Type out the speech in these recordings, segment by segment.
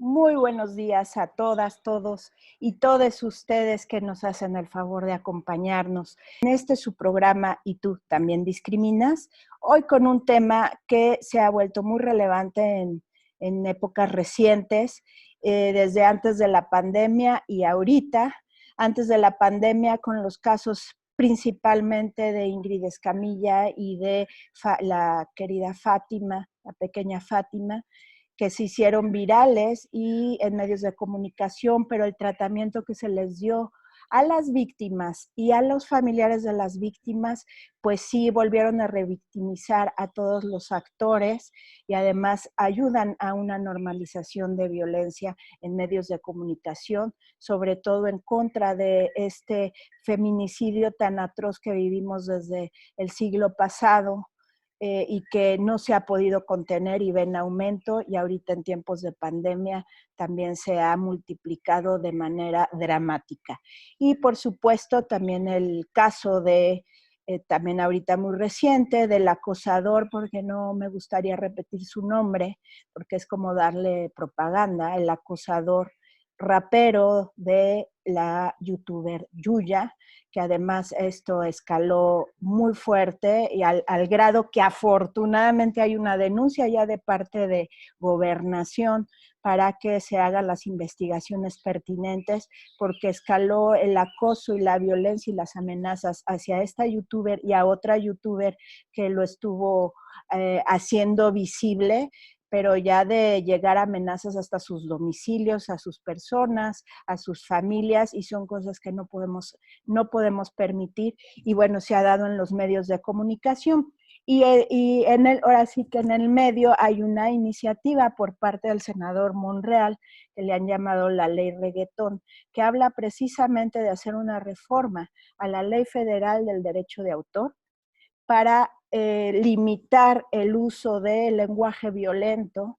Muy buenos días a todas, todos y todos ustedes que nos hacen el favor de acompañarnos en este su programa ¿Y tú también discriminas? Hoy con un tema que se ha vuelto muy relevante en épocas recientes, desde antes de la pandemia y ahorita. Antes de la pandemia, con los casos principalmente de Ingrid Escamilla y de la querida Fátima, la pequeña Fátima, que se hicieron virales y en medios de comunicación, pero el tratamiento que se les dio a las víctimas y a los familiares de las víctimas, pues sí volvieron a revictimizar a todos los actores y además ayudan a una normalización de violencia en medios de comunicación, sobre todo en contra de este feminicidio tan atroz que vivimos desde el siglo pasado, y que no se ha podido contener y ve en aumento, y ahorita en tiempos de pandemia también se ha multiplicado de manera dramática. Y por supuesto también el caso de, también ahorita muy reciente, del acosador, porque no me gustaría repetir su nombre, porque es como darle propaganda, el acosador rapero de la youtuber Yuya, que además esto escaló muy fuerte y al grado que afortunadamente hay una denuncia ya de parte de Gobernación para que se hagan las investigaciones pertinentes, porque escaló el acoso y la violencia y las amenazas hacia esta youtuber y a otra youtuber que lo estuvo haciendo visible, pero ya de llegar a amenazas hasta sus domicilios, a sus personas, a sus familias, y son cosas que no podemos permitir, y bueno, se ha dado en los medios de comunicación. Y ahora sí que en el medio hay una iniciativa por parte del senador Monreal, que le han llamado la ley reggaetón, que habla precisamente de hacer una reforma a la ley federal del derecho de autor para limitar el uso del lenguaje violento,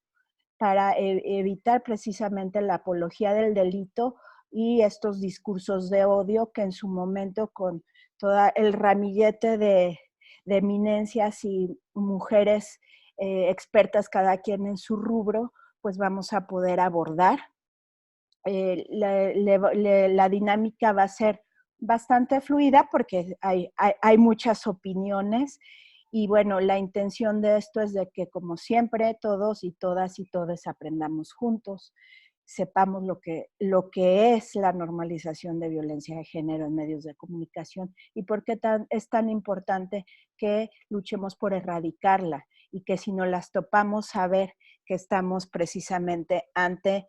para evitar precisamente la apología del delito y estos discursos de odio que en su momento, con todo el ramillete de eminencias y mujeres expertas cada quien en su rubro, pues vamos a poder abordar. La dinámica va a ser bastante fluida porque hay muchas opiniones, y bueno, la intención de esto es de que, como siempre, todos y todas y todes aprendamos juntos, sepamos lo que es la normalización de violencia de género en medios de comunicación y por qué es tan importante que luchemos por erradicarla, y que si no las topamos, saber que estamos precisamente ante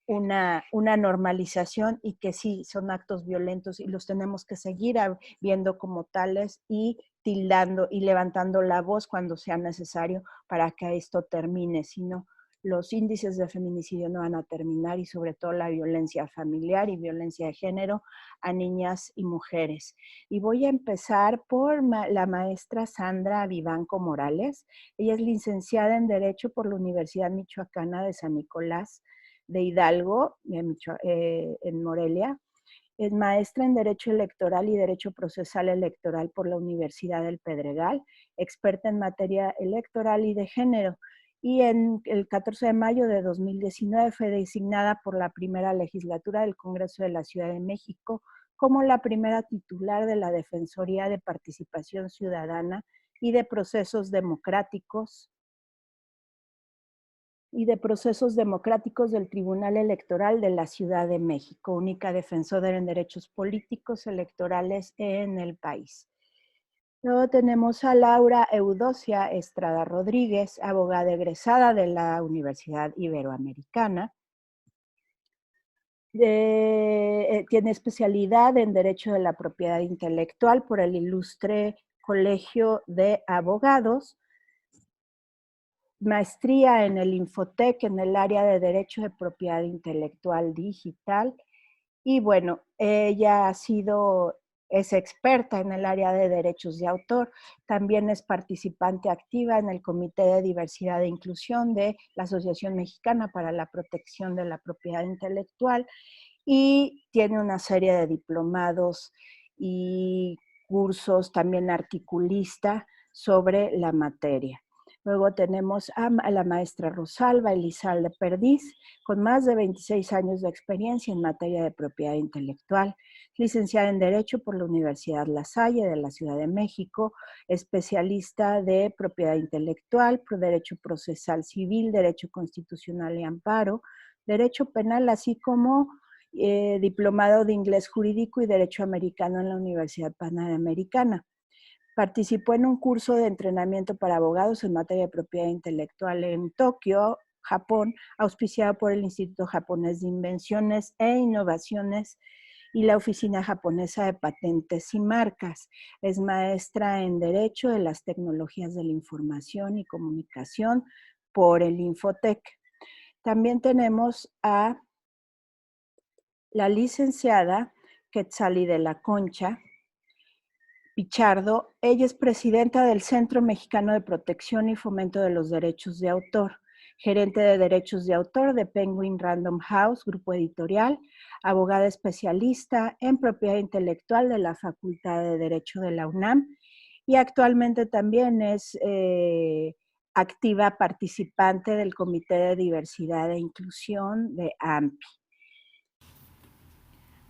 una normalización, y que sí son actos violentos y los tenemos que seguir viendo como tales y tildando y levantando la voz cuando sea necesario para que esto termine. Si no, los índices de feminicidio no van a terminar, y sobre todo la violencia familiar y violencia de género a niñas y mujeres. Y voy a empezar por la maestra Sandra Vivanco Morales. Ella es licenciada en Derecho por la Universidad Michoacana de San Nicolás de Hidalgo, en Morelia. Es maestra en Derecho Electoral y Derecho Procesal Electoral por la Universidad del Pedregal, experta en materia electoral y de género. Y en el 14 de mayo de 2019 fue designada por la primera legislatura del Congreso de la Ciudad de México como la primera titular de la Defensoría de Participación Ciudadana y de procesos democráticos del Tribunal Electoral de la Ciudad de México, única defensora en derechos políticos electorales en el país. Luego tenemos a Laura Eudocia Estrada Rodríguez, abogada egresada de la Universidad Iberoamericana. Tiene especialidad en Derecho de la Propiedad Intelectual por el Ilustre Colegio de Abogados, maestría en el Infotec en el área de Derecho de Propiedad Intelectual Digital. Y bueno, ella es experta en el área de derechos de autor. También es participante activa en el Comité de Diversidad e Inclusión de la Asociación Mexicana para la Protección de la Propiedad Intelectual, y tiene una serie de diplomados y cursos, también articulista sobre la materia. Luego tenemos a la maestra Rosalba Elizalde Perdiz, con más de 26 años de experiencia en materia de propiedad intelectual, licenciada en Derecho por la Universidad La Salle de la Ciudad de México, especialista de propiedad intelectual, Derecho Procesal Civil, Derecho Constitucional y Amparo, Derecho Penal, así como diplomado de Inglés Jurídico y Derecho Americano en la Universidad Panamericana. Participó en un curso de entrenamiento para abogados en materia de propiedad intelectual en Tokio, Japón, auspiciado por el Instituto Japonés de Invenciones e Innovaciones y la Oficina Japonesa de Patentes y Marcas. Es maestra en Derecho de las Tecnologías de la Información y Comunicación por el Infotec. También tenemos a la licenciada Quetzali de la Concha Pichardo. Ella es presidenta del Centro Mexicano de Protección y Fomento de los Derechos de Autor, gerente de derechos de autor de Penguin Random House, grupo editorial, abogada especialista en propiedad intelectual de la Facultad de Derecho de la UNAM y actualmente también es activa participante del Comité de Diversidad e Inclusión de AMPI.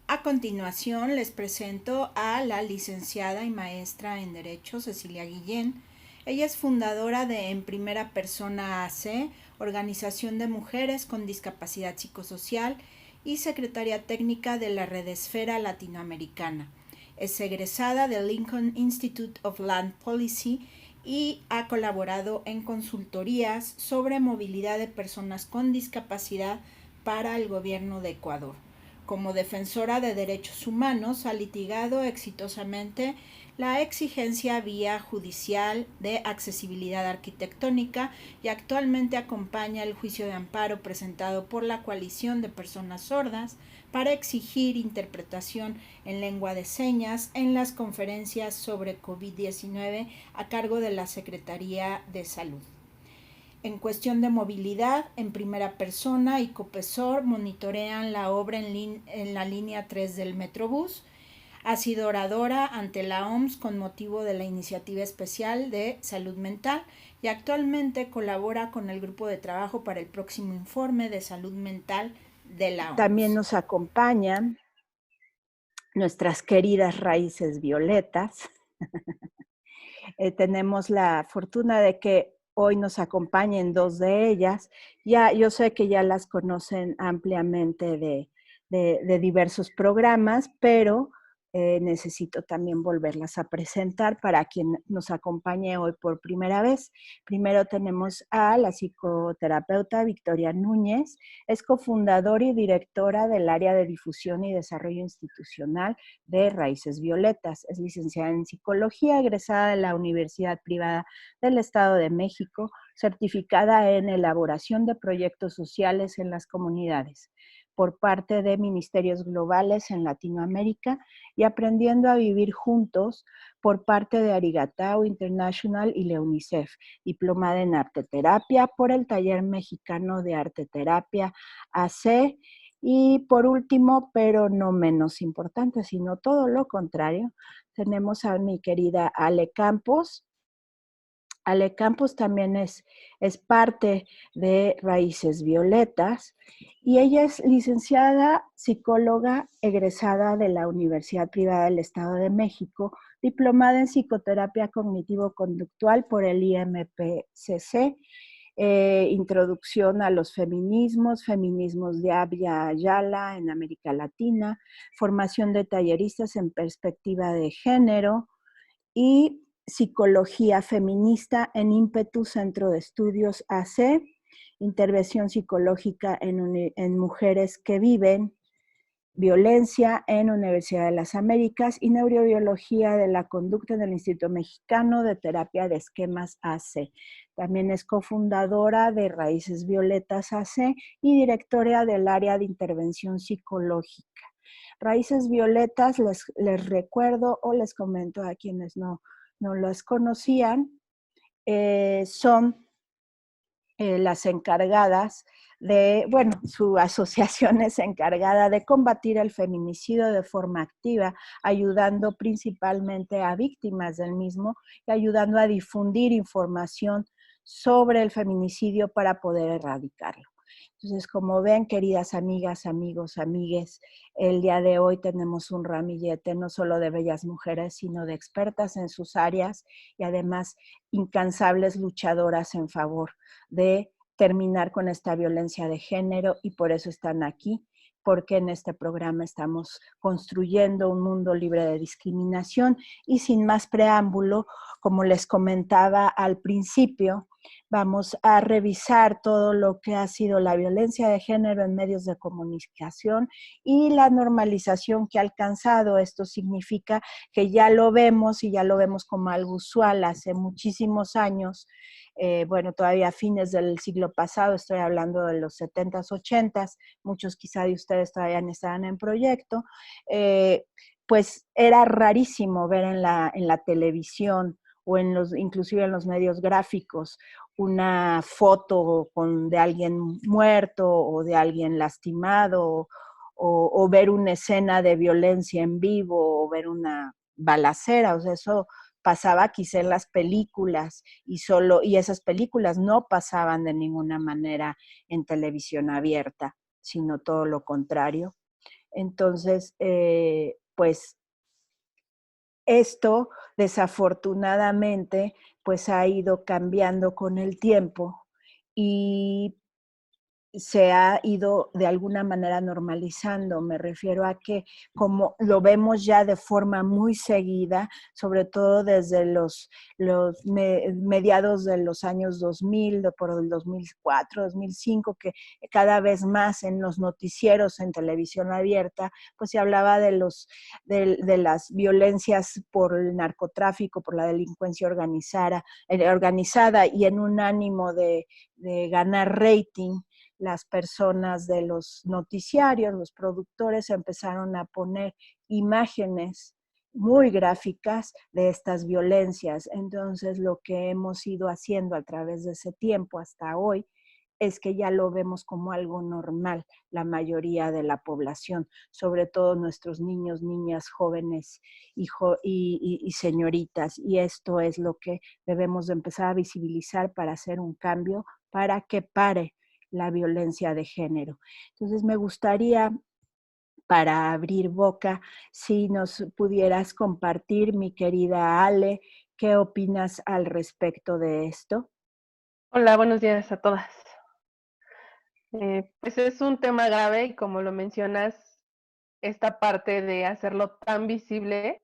A continuación les presento a la licenciada y maestra en Derecho Cecilia Guillén. Ella es fundadora de En Primera Persona AC, Organización de Mujeres con Discapacidad Psicosocial, y secretaria técnica de la Redesfera Latinoamericana. Es egresada del Lincoln Institute of Land Policy y ha colaborado en consultorías sobre movilidad de personas con discapacidad para el gobierno de Ecuador. Como defensora de derechos humanos, ha litigado exitosamente la exigencia vía judicial de accesibilidad arquitectónica y actualmente acompaña el juicio de amparo presentado por la Coalición de Personas Sordas para exigir interpretación en lengua de señas en las conferencias sobre COVID-19 a cargo de la Secretaría de Salud. En cuestión de movilidad, En Primera Persona y Copesor monitorean la obra en la línea 3 del Metrobús. Ha sido oradora ante la OMS con motivo de la Iniciativa Especial de Salud Mental y actualmente colabora con el grupo de trabajo para el próximo informe de salud mental de la OMS. También nos acompañan nuestras queridas raíces violetas. Tenemos la fortuna de que hoy nos acompañen dos de ellas. Ya, yo sé que ya las conocen ampliamente de diversos programas, pero necesito también volverlas a presentar para quien nos acompañe hoy por primera vez. Primero tenemos a la psicoterapeuta Victoria Núñez, es cofundadora y directora del área de difusión y desarrollo institucional de Raíces Violetas. Es licenciada en psicología, egresada de la Universidad Privada del Estado de México, certificada en elaboración de proyectos sociales en las comunidades por parte de Ministerios Globales en Latinoamérica y Aprendiendo a Vivir Juntos por parte de Arigatao International y la UNICEF, diplomada en Arteterapia por el Taller Mexicano de Arteterapia AC. Y por último, pero no menos importante, sino todo lo contrario, tenemos a mi querida Ale Campos. Ale Campos también es parte de Raíces Violetas y ella es licenciada psicóloga egresada de la Universidad Privada del Estado de México, diplomada en psicoterapia cognitivo-conductual por el IMPCC, introducción a los feminismos de Abya Ayala en América Latina, formación de talleristas en perspectiva de género y Psicología Feminista en Ímpetu Centro de Estudios AC, intervención psicológica en mujeres que viven violencia en Universidad de las Américas y neurobiología de la conducta en el Instituto Mexicano de Terapia de Esquemas AC. También es cofundadora de Raíces Violetas AC y directora del área de intervención psicológica. Raíces Violetas, les recuerdo o les comento a quienes no las conocían, son las encargadas su asociación es encargada de combatir el feminicidio de forma activa, ayudando principalmente a víctimas del mismo y ayudando a difundir información sobre el feminicidio para poder erradicarlo. Entonces, como ven, queridas amigas, amigos, amigues, el día de hoy tenemos un ramillete no solo de bellas mujeres, sino de expertas en sus áreas y además incansables luchadoras en favor de terminar con esta violencia de género, y por eso están aquí, porque en este programa estamos construyendo un mundo libre de discriminación. Y sin más preámbulo, como les comentaba al principio, vamos a revisar todo lo que ha sido la violencia de género en medios de comunicación y la normalización que ha alcanzado. Esto significa que ya lo vemos y ya lo vemos como algo usual hace muchísimos años. Bueno, todavía a fines del siglo pasado, estoy hablando de los 70s, 80s, muchos quizá de ustedes todavía no estaban en proyecto, pues era rarísimo ver en la televisión o inclusive en los medios gráficos, una foto de alguien muerto o de alguien lastimado, o ver una escena de violencia en vivo, o ver una balacera. O sea, eso pasaba quizá en las películas, y esas películas no pasaban de ninguna manera en televisión abierta, sino todo lo contrario. Entonces, pues esto desafortunadamente pues ha ido cambiando con el tiempo, y se ha ido de alguna manera normalizando. Me refiero a que como lo vemos ya de forma muy seguida, sobre todo desde mediados de los años 2000, por el 2004, 2005, que cada vez más en los noticieros en televisión abierta, pues se hablaba de las violencias por el narcotráfico, por la delincuencia organizada, y en un ánimo de ganar rating, las personas de los noticiarios, los productores, empezaron a poner imágenes muy gráficas de estas violencias. Entonces, lo que hemos ido haciendo a través de ese tiempo hasta hoy es que ya lo vemos como algo normal, la mayoría de la población, sobre todo nuestros niños, niñas, jóvenes y señoritas. Y esto es lo que debemos de empezar a visibilizar para hacer un cambio, para que pare la violencia de género. Entonces, me gustaría, para abrir boca, si nos pudieras compartir, mi querida Ale, ¿qué opinas al respecto de esto? Hola, buenos días a todas. Pues es un tema grave y como lo mencionas, esta parte de hacerlo tan visible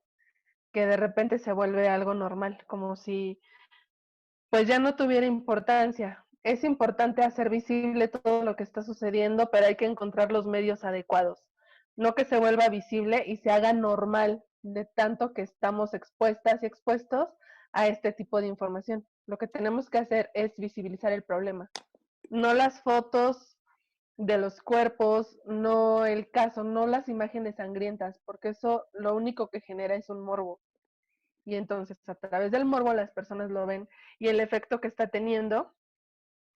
que de repente se vuelve algo normal, como si pues ya no tuviera importancia. Es importante hacer visible todo lo que está sucediendo, pero hay que encontrar los medios adecuados. No que se vuelva visible y se haga normal de tanto que estamos expuestas y expuestos a este tipo de información. Lo que tenemos que hacer es visibilizar el problema, no las fotos de los cuerpos, no el caso, no las imágenes sangrientas, porque eso lo único que genera es un morbo. Y entonces a través del morbo las personas lo ven y el efecto que está teniendo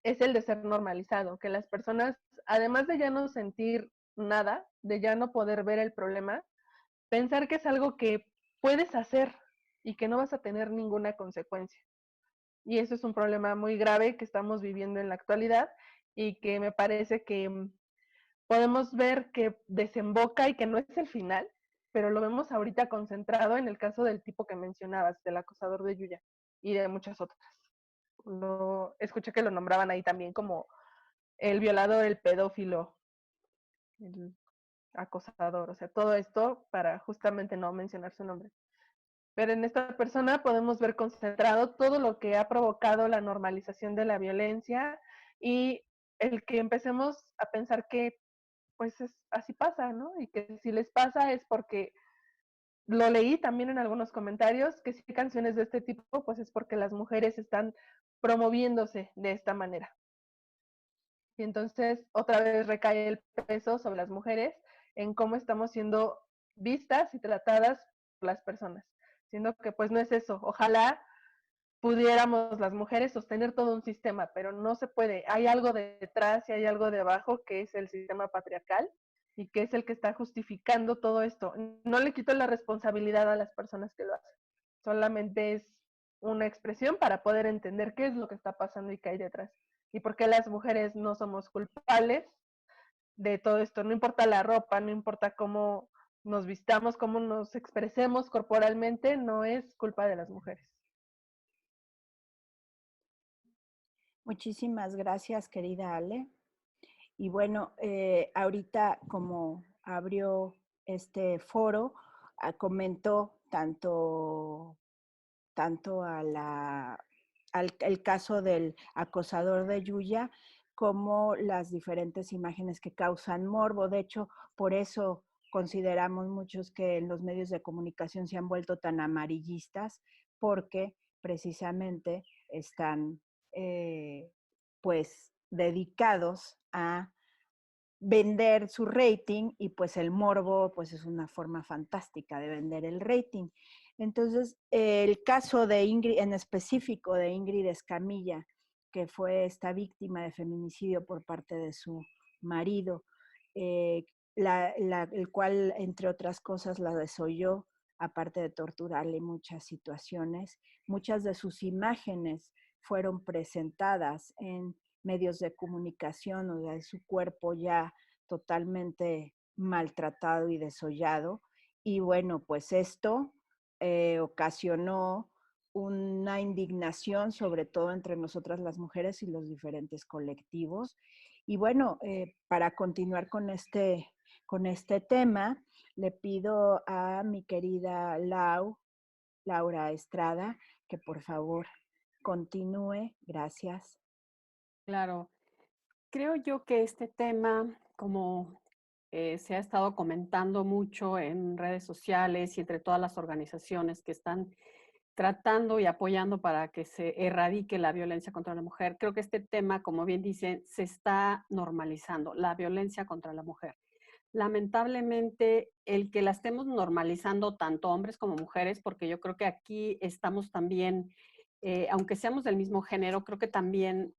es el de ser normalizado, que las personas, además de ya no sentir nada, de ya no poder ver el problema, pensar que es algo que puedes hacer y que no vas a tener ninguna consecuencia. Y eso es un problema muy grave que estamos viviendo en la actualidad y que me parece que podemos ver que desemboca y que no es el final, pero lo vemos ahorita concentrado en el caso del tipo que mencionabas, del acosador de Yuya y de muchas otras. Escuché que lo nombraban ahí también como el violador, el pedófilo, el acosador, o sea, todo esto para justamente no mencionar su nombre. Pero en esta persona podemos ver concentrado todo lo que ha provocado la normalización de la violencia y el que empecemos a pensar que pues así pasa, ¿no? Y que si les pasa es porque lo leí también en algunos comentarios, que si hay canciones de este tipo, pues es porque las mujeres están promoviéndose de esta manera. Y entonces otra vez recae el peso sobre las mujeres en cómo estamos siendo vistas y tratadas por las personas, siendo que pues no es eso. Ojalá pudiéramos las mujeres sostener todo un sistema, pero no se puede. Hay algo detrás y hay algo debajo que es el sistema patriarcal y que es el que está justificando todo esto. No le quito la responsabilidad a las personas que lo hacen, solamente es una expresión para poder entender qué es lo que está pasando y qué hay detrás. Y por qué las mujeres no somos culpables de todo esto. No importa la ropa, no importa cómo nos vistamos, cómo nos expresemos corporalmente, no es culpa de las mujeres. Muchísimas gracias, querida Ale. Y bueno, ahorita como abrió este foro, comentó tanto el caso del acosador de Yuya como las diferentes imágenes que causan morbo. De hecho, por eso consideramos muchos que los medios de comunicación se han vuelto tan amarillistas, porque precisamente están pues dedicados a vender su rating y pues el morbo pues es una forma fantástica de vender el rating. Entonces, el caso de Ingrid, en específico de Ingrid Escamilla, que fue esta víctima de feminicidio por parte de su marido, el cual, entre otras cosas, la desolló, aparte de torturarle en muchas situaciones. Muchas de sus imágenes fueron presentadas en medios de comunicación, o de su cuerpo ya totalmente maltratado y desollado. Y bueno, pues esto ocasionó una indignación, sobre todo entre nosotras las mujeres y los diferentes colectivos. Y bueno, para continuar con este tema, le pido a mi querida Laura Estrada, que por favor continúe. Gracias. Claro, creo yo que este tema, como se ha estado comentando mucho en redes sociales y entre todas las organizaciones que están tratando y apoyando para que se erradique la violencia contra la mujer, creo que este tema, como bien dicen, se está normalizando, la violencia contra la mujer. Lamentablemente, el que la estemos normalizando tanto hombres como mujeres, porque yo creo que aquí estamos también, aunque seamos del mismo género, creo que también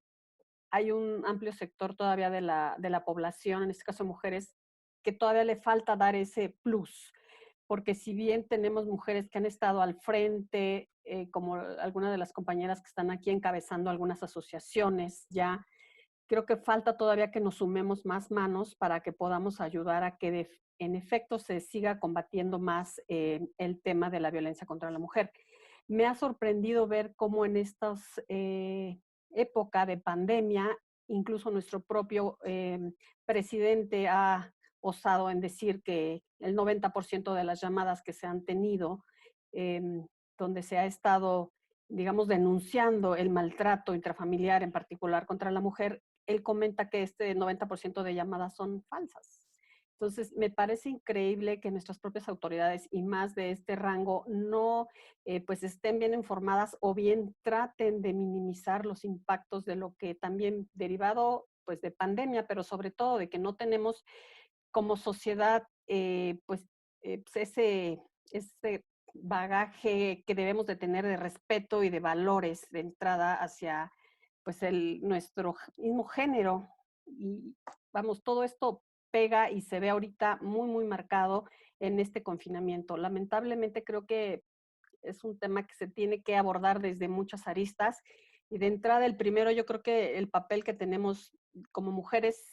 hay un amplio sector todavía de la población, en este caso mujeres, que todavía le falta dar ese plus, porque si bien tenemos mujeres que han estado al frente, como algunas de las compañeras que están aquí encabezando algunas asociaciones ya, creo que falta todavía que nos sumemos más manos para que podamos ayudar a que en efecto se siga combatiendo más el tema de la violencia contra la mujer. Me ha sorprendido ver cómo en estas época de pandemia, incluso nuestro propio presidente ha osado en decir que el 90% de las llamadas que se han tenido, eh, donde se ha estado, digamos, denunciando el maltrato intrafamiliar, en particular contra la mujer, él comenta que este 90% de llamadas son falsas. Entonces, me parece increíble que nuestras propias autoridades y más de este rango no pues estén bien informadas o bien traten de minimizar los impactos de lo que también derivado pues de pandemia, pero sobre todo de que no tenemos como sociedad pues ese bagaje que debemos de tener de respeto y de valores de entrada hacia pues nuestro mismo género. Y vamos, todo esto pega y se ve ahorita muy, muy marcado en este confinamiento. Lamentablemente creo que es un tema que se tiene que abordar desde muchas aristas. Y de entrada, el primero, yo creo que el papel que tenemos como mujeres,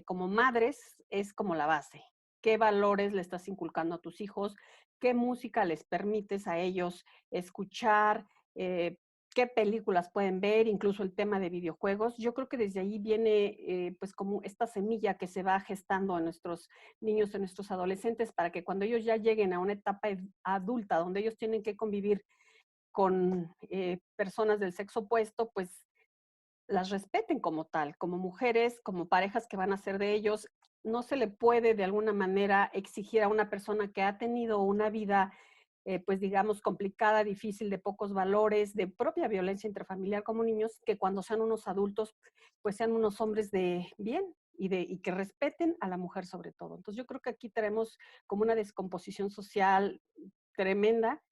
como madres, es como la base. ¿Qué valores le estás inculcando a tus hijos? ¿Qué música les permites a ellos escuchar? ¿Qué películas pueden ver? Incluso el tema de videojuegos. Yo creo que desde ahí viene pues como esta semilla que se va gestando en nuestros niños, en nuestros adolescentes, para que cuando ellos ya lleguen a una etapa adulta donde ellos tienen que convivir con personas del sexo opuesto, pues las respeten como tal, como mujeres, como parejas que van a ser de ellos. No se le puede de alguna manera exigir a una persona que ha tenido una vida, pues digamos, complicada, difícil, de pocos valores, de propia violencia intrafamiliar como niños, que cuando sean unos adultos, pues sean unos hombres de bien y que respeten a la mujer sobre todo. Entonces yo creo que aquí tenemos como una descomposición social tremenda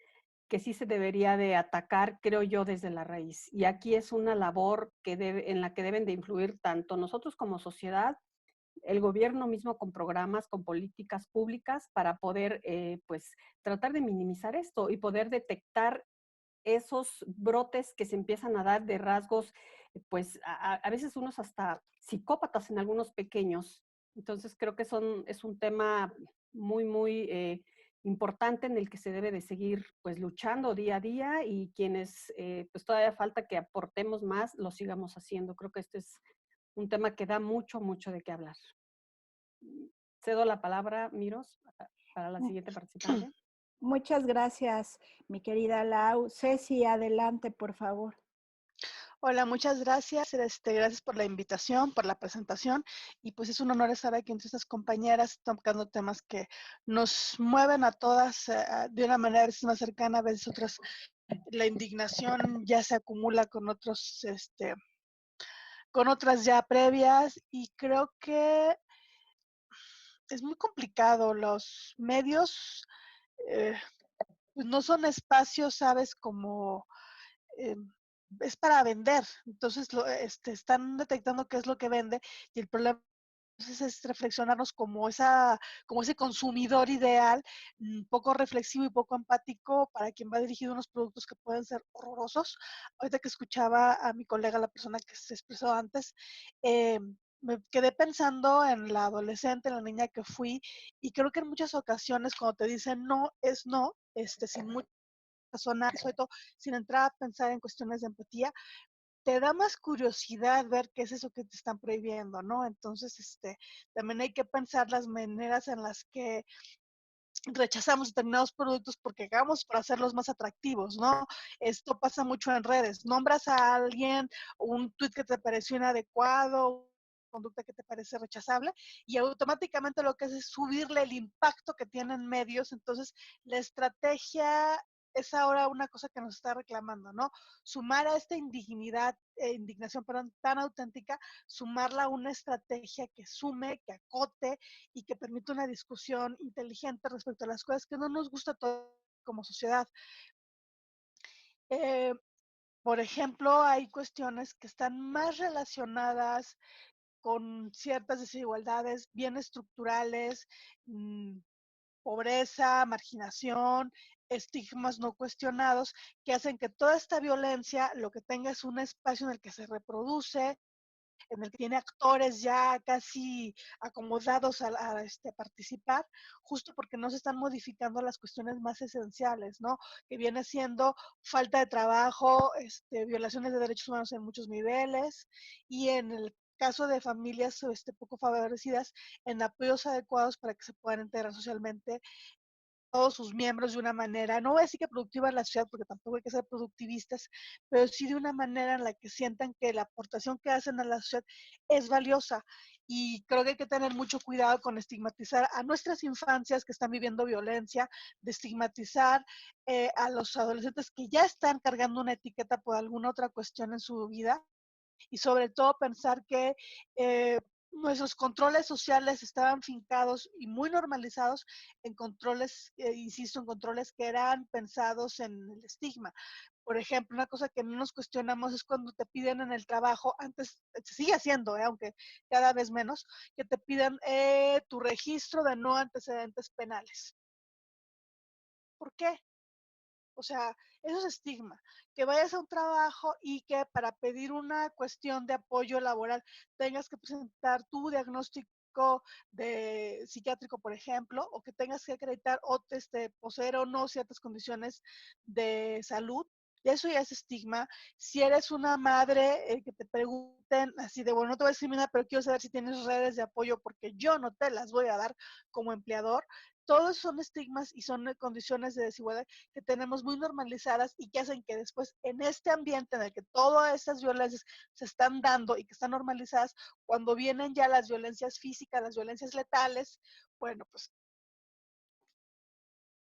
que sí se debería de atacar, creo yo, desde la raíz. Y aquí es una labor en la que deben de influir tanto nosotros como sociedad, el gobierno mismo con programas, con políticas públicas para poder, pues, tratar de minimizar esto y poder detectar esos brotes que se empiezan a dar de rasgos, pues a veces unos hasta psicópatas en algunos pequeños. Entonces creo que es un tema muy importante en el que se debe de seguir pues luchando día a día, y quienes pues todavía falta que aportemos más, lo sigamos haciendo. Creo que este es un tema que da mucho de qué hablar. Cedo la palabra, Miros, para la siguiente participante. Muchas gracias, mi querida Lau. Ceci, adelante, por favor. Hola, muchas gracias. Gracias por la invitación, por la presentación. Y pues es un honor estar aquí entre estas compañeras tocando temas que nos mueven a todas de una manera a veces más cercana, a veces otras. La indignación ya se acumula con otras ya previas, y creo que es muy complicado. Los medios eh, pues no son espacios, ¿sabes? Como eh, es para vender. Entonces están detectando qué es lo que vende, y el problema entonces es reflexionarnos como ese consumidor ideal, poco reflexivo y poco empático, para quien va dirigido unos productos que pueden ser horrorosos. Ahorita que escuchaba a mi colega, la persona que se expresó antes, me quedé pensando en la adolescente, en la niña que fui, y creo que en muchas ocasiones cuando te dicen no, es no, sin mucha razón, sobre todo sin entrar a pensar en cuestiones de empatía, te da más curiosidad ver qué es eso que te están prohibiendo, ¿no? Entonces, también hay que pensar las maneras en las que rechazamos determinados productos porque hagamos para hacerlos más atractivos, ¿no? Esto pasa mucho en redes. Nombras a alguien, un tweet que te pareció inadecuado, conducta que te parece rechazable, y automáticamente lo que hace es subirle el impacto que tienen medios. Entonces, la estrategia es ahora una cosa que nos está reclamando, ¿no? Sumar a esta indignación, perdón, tan auténtica, sumarla a una estrategia que sume, que acote y que permita una discusión inteligente respecto a las cosas que no nos gusta a todos como sociedad. Eh, por ejemplo, hay cuestiones que están más relacionadas con ciertas desigualdades bien estructurales, pobreza, marginación, estigmas no cuestionados, que hacen que toda esta violencia lo que tenga es un espacio en el que se reproduce, en el que tiene actores ya casi acomodados a participar, justo porque no se están modificando las cuestiones más esenciales, ¿no? Que viene siendo falta de trabajo, violaciones de derechos humanos en muchos niveles, y en el caso de familias poco favorecidas, en apoyos adecuados para que se puedan integrar socialmente todos sus miembros de una manera, no voy a decir que productiva en la sociedad, porque tampoco hay que ser productivistas, pero sí de una manera en la que sientan que la aportación que hacen a la sociedad es valiosa. Y creo que hay que tener mucho cuidado con estigmatizar a nuestras infancias que están viviendo violencia, de estigmatizar a los adolescentes que ya están cargando una etiqueta por alguna otra cuestión en su vida, y sobre todo pensar que nuestros controles sociales estaban fincados y muy normalizados en controles, insisto, en controles que eran pensados en el estigma. Por ejemplo, una cosa que no nos cuestionamos es cuando te piden en el trabajo, antes se sigue haciendo, aunque cada vez menos, que te piden tu registro de no antecedentes penales. ¿Por qué? O sea, eso es estigma. Que vayas a un trabajo y que para pedir una cuestión de apoyo laboral tengas que presentar tu diagnóstico de psiquiátrico, por ejemplo, o que tengas que acreditar o poseer o no ciertas condiciones de salud. Eso ya es estigma. Si eres una madre, que te pregunten así de, bueno, no te voy a discriminar, pero quiero saber si tienes redes de apoyo porque yo no te las voy a dar como empleador. Todos son estigmas y son condiciones de desigualdad que tenemos muy normalizadas y que hacen que después en este ambiente en el que todas estas violencias se están dando y que están normalizadas, cuando vienen ya las violencias físicas, las violencias letales, bueno, pues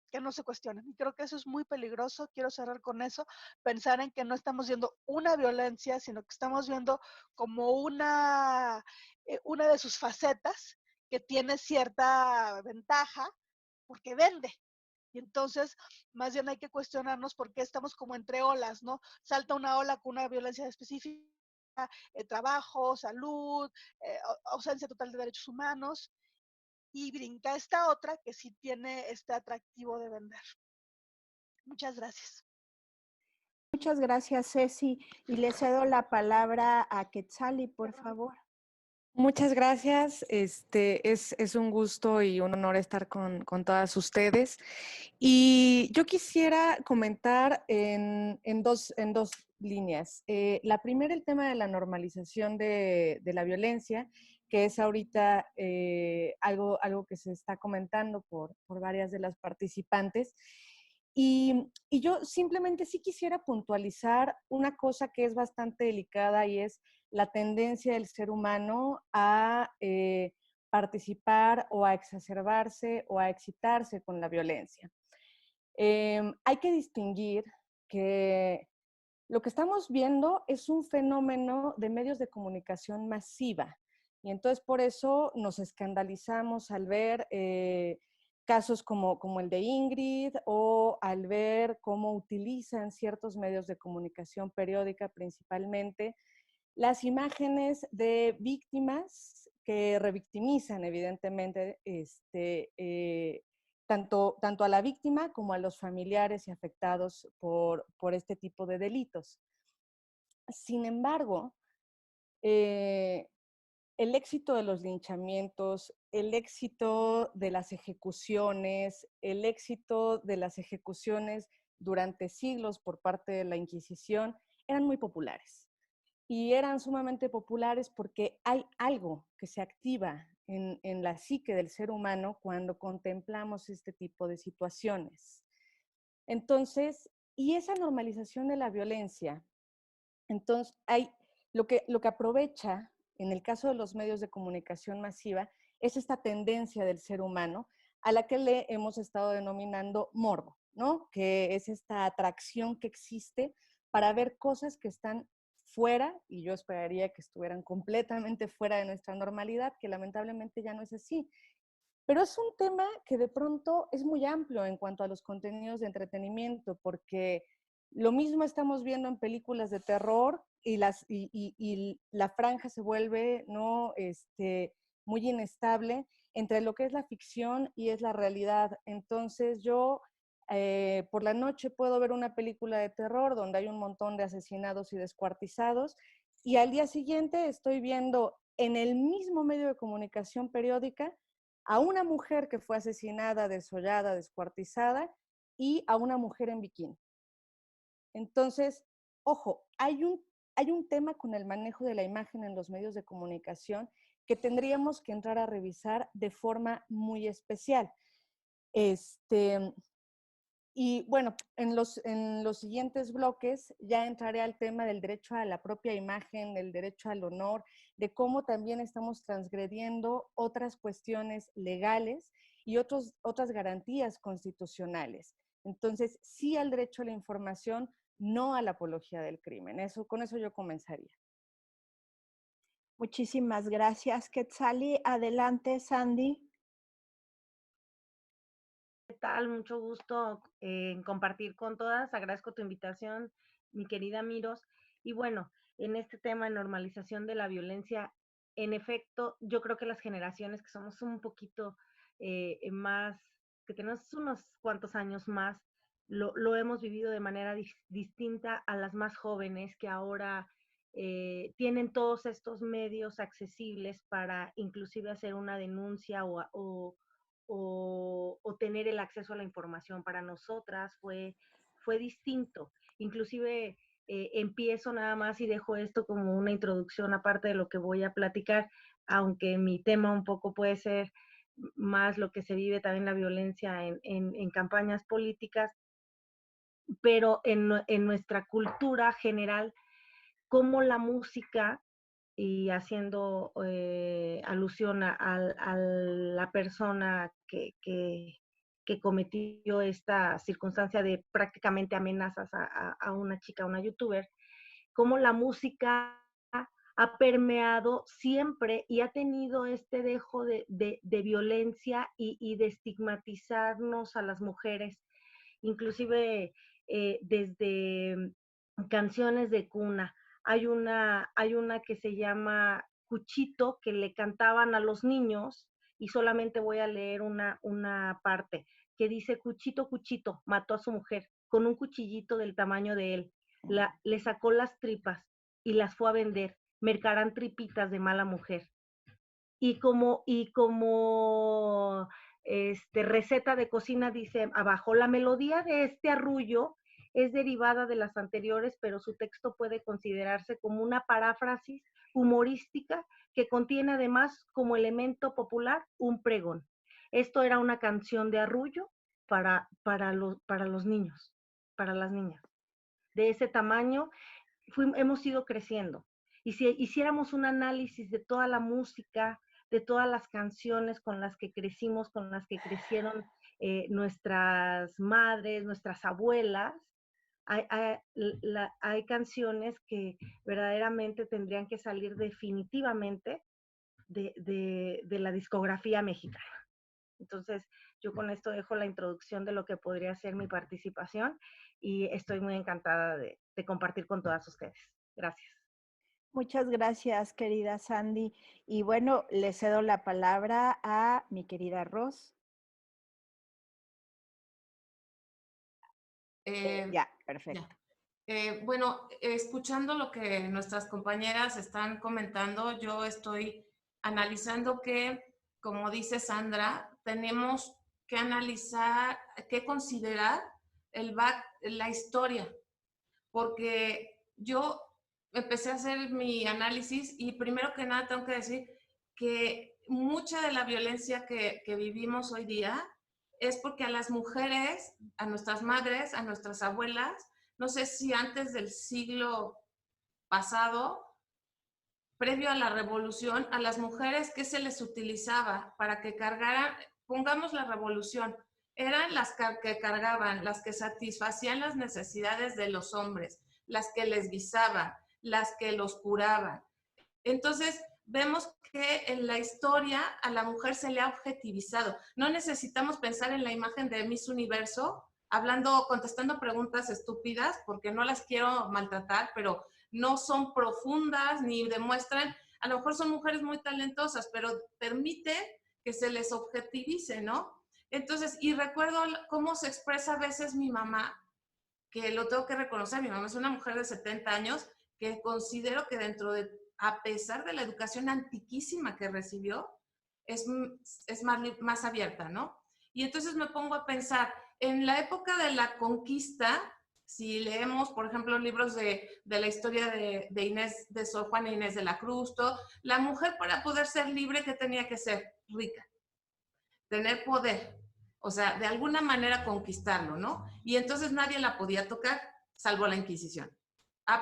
que no se cuestionen. Y creo que eso es muy peligroso. Quiero cerrar con eso, pensar en que no estamos viendo una violencia, sino que estamos viendo como una de sus facetas que tiene cierta ventaja porque vende. Y entonces, más bien hay que cuestionarnos por qué estamos como entre olas, ¿no? Salta una ola con una violencia específica, trabajo, salud, ausencia total de derechos humanos, y brinca esta otra que sí tiene este atractivo de vender. Muchas gracias. Muchas gracias, Ceci. Y le cedo la palabra a Quetzali, por favor. Muchas gracias. Es un gusto y un honor estar con todas ustedes. Y yo quisiera comentar en dos líneas. La primera, el tema de la normalización de la violencia, que es ahorita algo que se está comentando por varias de las participantes. Y yo simplemente sí quisiera puntualizar una cosa que es bastante delicada y es la tendencia del ser humano a participar o a exacerbarse o a excitarse con la violencia. Hay que distinguir que lo que estamos viendo es un fenómeno de medios de comunicación masiva. Y entonces por eso nos escandalizamos al ver casos como el de Ingrid o al ver cómo utilizan ciertos medios de comunicación periódica principalmente las imágenes de víctimas que revictimizan evidentemente tanto a la víctima como a los familiares y afectados por este tipo de delitos. Sin embargo, el éxito de los linchamientos, el éxito de las ejecuciones, el éxito de las ejecuciones durante siglos por parte de la Inquisición eran muy populares. Y eran sumamente populares porque hay algo que se activa en la psique del ser humano cuando contemplamos este tipo de situaciones. Entonces, y esa normalización de la violencia, entonces hay lo que aprovecha en el caso de los medios de comunicación masiva es esta tendencia del ser humano a la que le hemos estado denominando morbo, ¿no? Que es esta atracción que existe para ver cosas que están fuera, y yo esperaría que estuvieran completamente fuera de nuestra normalidad, que lamentablemente ya no es así. Pero es un tema que de pronto es muy amplio en cuanto a los contenidos de entretenimiento, porque lo mismo estamos viendo en películas de terror y la franja se vuelve ¿no? Muy inestable entre lo que es la ficción y es la realidad. Entonces yo por la noche puedo ver una película de terror donde hay un montón de asesinados y descuartizados y al día siguiente estoy viendo en el mismo medio de comunicación periódica a una mujer que fue asesinada, desollada, descuartizada y a una mujer en bikini. Entonces, ojo, hay un tema con el manejo de la imagen en los medios de comunicación que tendríamos que entrar a revisar de forma muy especial. Y bueno, en los siguientes bloques ya entraré al tema del derecho a la propia imagen, del derecho al honor, de cómo también estamos transgrediendo otras cuestiones legales y otras garantías constitucionales. Entonces, sí al derecho a la información, no a la apología del crimen. Con eso yo comenzaría. Muchísimas gracias, Quetzali. Adelante, Sandy. ¿Qué tal? Mucho gusto en compartir con todas. Agradezco tu invitación, mi querida Miros. Y bueno, en este tema de normalización de la violencia, en efecto, yo creo que las generaciones que somos un poquito más, que tenemos unos cuantos años más, lo hemos vivido de manera distinta a las más jóvenes que ahora tienen todos estos medios accesibles para inclusive hacer una denuncia o tener el acceso a la información. Para nosotras fue distinto. Inclusive empiezo nada más y dejo esto como una introducción aparte de lo que voy a platicar, aunque mi tema un poco puede ser más lo que se vive también la violencia en campañas políticas, pero en nuestra cultura general, cómo la música y haciendo alusión a la persona que cometió esta circunstancia de prácticamente amenazas a una chica, a una youtuber, cómo la música ha permeado siempre y ha tenido este dejo de violencia y de estigmatizarnos a las mujeres, inclusive desde canciones de cuna. Hay una que se llama Cuchito, que le cantaban a los niños, y solamente voy a leer una parte, que dice: Cuchito, Cuchito, mató a su mujer con un cuchillito del tamaño de él. le sacó las tripas y las fue a vender. Mercarán tripitas de mala mujer. Y como receta de cocina dice abajo, la melodía de este arrullo es derivada de las anteriores, pero su texto puede considerarse como una paráfrasis humorística que contiene además como elemento popular un pregón. Esto era una canción de arrullo para los niños, para las niñas. De ese tamaño hemos ido creciendo. Y si hiciéramos un análisis de toda la música, de todas las canciones con las que crecimos, con las que crecieron nuestras madres, nuestras abuelas, hay canciones que verdaderamente tendrían que salir definitivamente de la discografía mexicana. Entonces, yo con esto dejo la introducción de lo que podría ser mi participación y estoy muy encantada de compartir con todas ustedes. Gracias. Muchas gracias, querida Sandy. Y bueno, le cedo la palabra a mi querida Ros. Ya, perfecto. Ya. Bueno, escuchando lo que nuestras compañeras están comentando, yo estoy analizando que, como dice Sandra, tenemos que analizar, que considerar la historia, porque yo empecé a hacer mi análisis y primero que nada tengo que decir que mucha de la violencia que vivimos hoy día es porque a las mujeres, a nuestras madres, a nuestras abuelas, no sé si antes del siglo pasado, previo a la revolución, a las mujeres, ¿qué se les utilizaba para que cargaran? Pongamos la revolución, eran las que cargaban, las que satisfacían las necesidades de los hombres, las que les guisaban, las que los curaban. Entonces, vemos que en la historia a la mujer se le ha objetivizado. No necesitamos pensar en la imagen de Miss Universo, contestando preguntas estúpidas, porque no las quiero maltratar, pero no son profundas ni demuestran, a lo mejor son mujeres muy talentosas, pero permite que se les objetivice, ¿no? Entonces, y recuerdo cómo se expresa a veces mi mamá, que lo tengo que reconocer, mi mamá es una mujer de 70 años, que considero que a pesar de la educación antiquísima que recibió, es más abierta, ¿no? Y entonces me pongo a pensar, en la época de la conquista, si leemos, por ejemplo, libros de la historia de Inés, de Sor Juana Inés de la Cruz, la mujer para poder ser libre, ¿qué tenía que ser? Rica, tener poder, o sea, de alguna manera conquistarlo, ¿no? Y entonces nadie la podía tocar, salvo la Inquisición.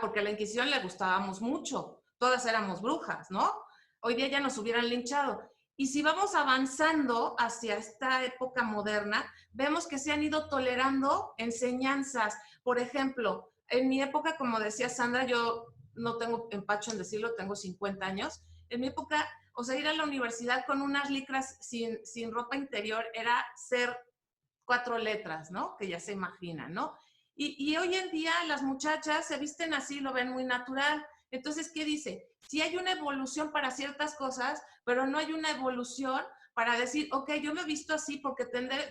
Porque a la Inquisición le gustábamos mucho, todas éramos brujas, ¿no? Hoy día ya nos hubieran linchado. Y si vamos avanzando hacia esta época moderna, vemos que se han ido tolerando enseñanzas. Por ejemplo, en mi época, como decía Sandra, yo no tengo empacho en decirlo, tengo 50 años. En mi época, o sea, ir a la universidad con unas licras sin ropa interior era ser 4 letras, ¿no? Que ya se imaginan, ¿no? Y hoy en día las muchachas se visten así, lo ven muy natural. Entonces, ¿qué dice? Sí hay una evolución para ciertas cosas, pero no hay una evolución para decir, ok, yo me he visto así porque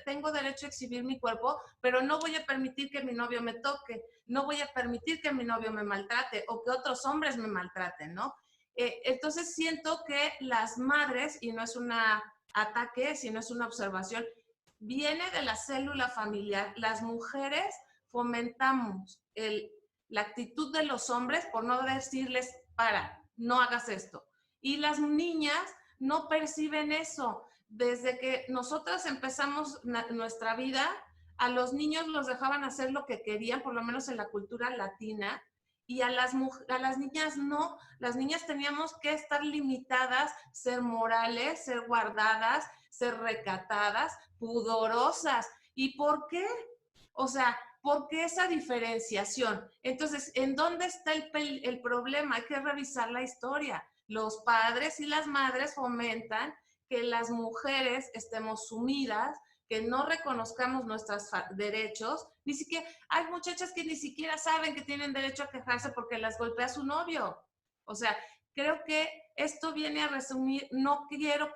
tengo derecho a exhibir mi cuerpo, pero no voy a permitir que mi novio me toque, no voy a permitir que mi novio me maltrate o que otros hombres me maltraten, ¿no? Entonces siento que las madres, y no es un ataque, sino es una observación, viene de la célula familiar. Las mujeres fomentamos la actitud de los hombres por no decirles, no hagas esto. Y las niñas no perciben eso. Desde que nosotras empezamos nuestra vida, a los niños los dejaban hacer lo que querían, por lo menos en la cultura latina, y a las niñas no. Las niñas teníamos que estar limitadas, ser morales, ser guardadas, ser recatadas, pudorosas. ¿Y por qué? O sea, ¿por qué esa diferenciación? Entonces, ¿en dónde está el problema? Hay que revisar la historia. Los padres y las madres fomentan que las mujeres estemos sumidas, que no reconozcamos nuestros derechos. Ni siquiera, hay muchachas que ni siquiera saben que tienen derecho a quejarse porque las golpea su novio. O sea, creo que esto viene a resumir, no quiero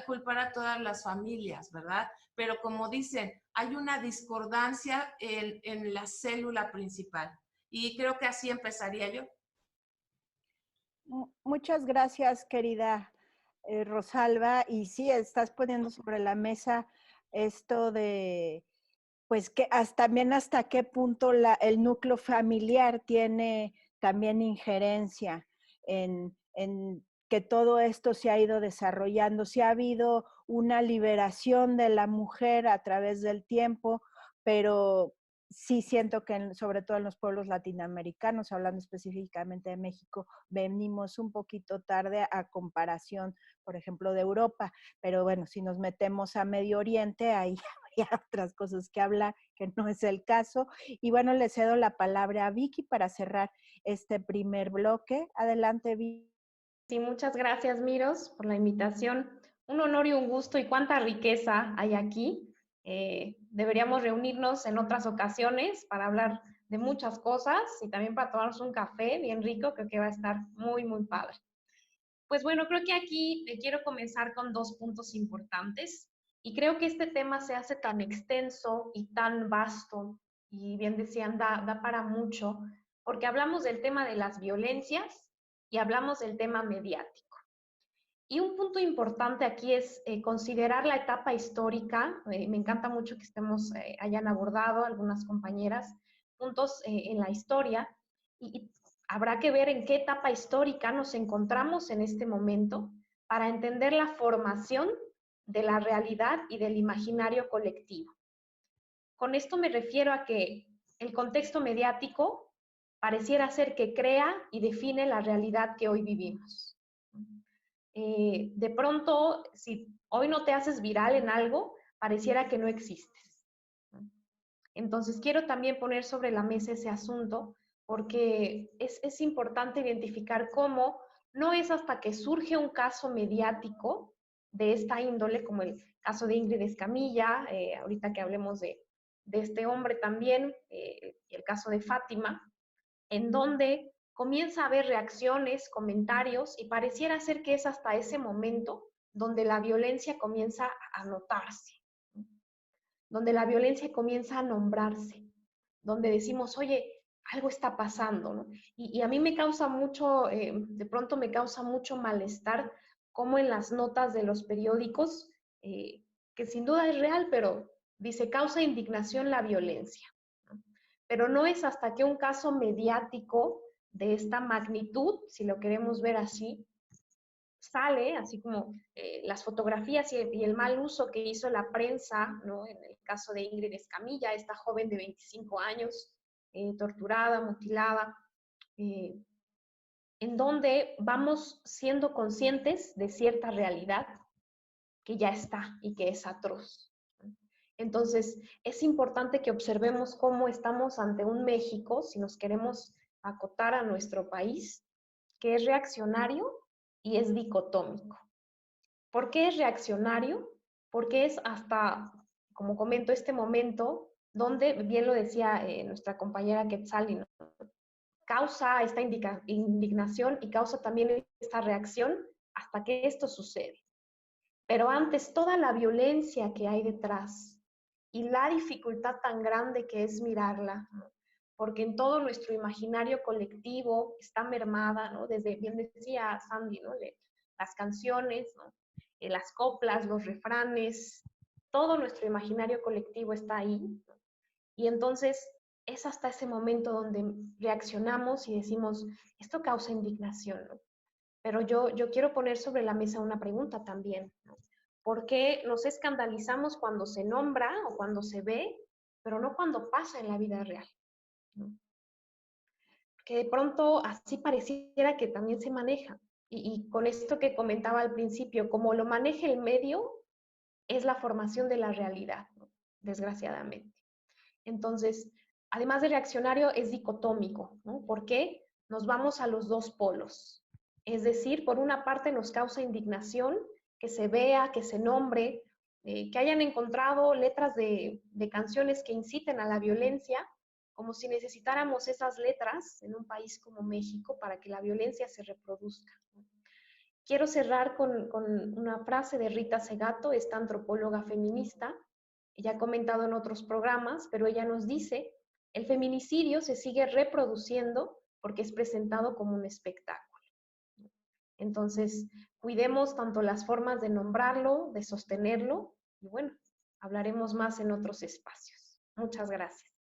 culpar a todas las familias, ¿verdad? Pero como dicen, hay una discordancia en la célula principal. Y creo que así empezaría yo. Muchas gracias, querida Rosalba. Y sí, estás poniendo sobre la mesa esto de, pues, que también hasta qué punto el núcleo familiar tiene también injerencia en que todo esto se ha ido desarrollando. Sí ha habido una liberación de la mujer a través del tiempo, pero sí siento que sobre todo en los pueblos latinoamericanos, hablando específicamente de México, venimos un poquito tarde a comparación, por ejemplo, de Europa. Pero bueno, si nos metemos a Medio Oriente, ahí habría otras cosas que hablar, que no es el caso. Y bueno, le cedo la palabra a Vicky para cerrar este primer bloque. Adelante, Vicky. Sí, muchas gracias, Miros, por la invitación. Un honor y un gusto, y cuánta riqueza hay aquí. Deberíamos reunirnos en otras ocasiones para hablar de muchas cosas y también para tomarnos un café bien rico. Creo que va a estar muy, muy padre. Pues bueno, creo que aquí quiero comenzar con 2 puntos importantes, y creo que este tema se hace tan extenso y tan vasto, y bien decían, da para mucho, porque hablamos del tema de las violencias y hablamos del tema mediático. Y un punto importante aquí es considerar la etapa histórica. Me encanta mucho que hayan abordado algunas compañeras puntos en la historia, y habrá que ver en qué etapa histórica nos encontramos en este momento para entender la formación de la realidad y del imaginario colectivo. Con esto me refiero a que el contexto mediático pareciera ser que crea y define la realidad que hoy vivimos. De pronto, si hoy no te haces viral en algo, pareciera que no existes. Entonces, quiero también poner sobre la mesa ese asunto, porque es importante identificar cómo no es hasta que surge un caso mediático de esta índole, como el caso de Ingrid Escamilla, ahorita que hablemos de este hombre también, el caso de Fátima, en donde comienza a haber reacciones, comentarios, y pareciera ser que es hasta ese momento donde la violencia comienza a notarse, donde la violencia comienza a nombrarse, donde decimos, oye, algo está pasando, ¿no? Y a mí me causa mucho, de pronto me causa mucho malestar como en las notas de los periódicos, que sin duda es real, pero dice, causa indignación la violencia. Pero no es hasta que un caso mediático de esta magnitud, si lo queremos ver así, sale, así como las fotografías y el mal uso que hizo la prensa, ¿no? En el caso de Ingrid Escamilla, esta joven de 25 años, torturada, mutilada, en donde vamos siendo conscientes de cierta realidad que ya está y que es atroz. Entonces, es importante que observemos cómo estamos ante un México, si nos queremos acotar a nuestro país, que es reaccionario y es dicotómico. ¿Por qué es reaccionario? Porque es hasta, como comento, este momento donde, bien lo decía nuestra compañera Quetzali, ¿no? Causa esta indignación y causa también esta reacción hasta que esto sucede. Pero antes, toda la violencia que hay detrás, y la dificultad tan grande que es mirarla, ¿no? Porque en todo nuestro imaginario colectivo está mermada, ¿no? Desde, bien decía Sandy, ¿no? Las canciones, ¿no? Las coplas, los refranes, todo nuestro imaginario colectivo está ahí, ¿no? Y entonces es hasta ese momento donde reaccionamos y decimos, esto causa indignación, ¿no? Pero yo quiero poner sobre la mesa una pregunta también, ¿no? ¿Por qué nos escandalizamos cuando se nombra o cuando se ve, pero no cuando pasa en la vida real, ¿no? Que de pronto así pareciera que también se maneja. Y con esto que comentaba al principio, como lo maneja el medio, es la formación de la realidad, ¿no? Desgraciadamente. Entonces, además de reaccionario, es dicotómico, ¿no? ¿Por qué? Nos vamos a los dos polos. Es decir, por una parte nos causa indignación que se vea, que se nombre, que hayan encontrado letras de canciones que inciten a la violencia, como si necesitáramos esas letras en un país como México para que la violencia se reproduzca. Quiero cerrar con una frase de Rita Segato, esta antropóloga feminista. Ella ha comentado en otros programas, pero ella nos dice El feminicidio se sigue reproduciendo porque es presentado como un espectáculo. Entonces, cuidemos tanto las formas de nombrarlo, de sostenerlo, y bueno, hablaremos más en otros espacios. Muchas gracias.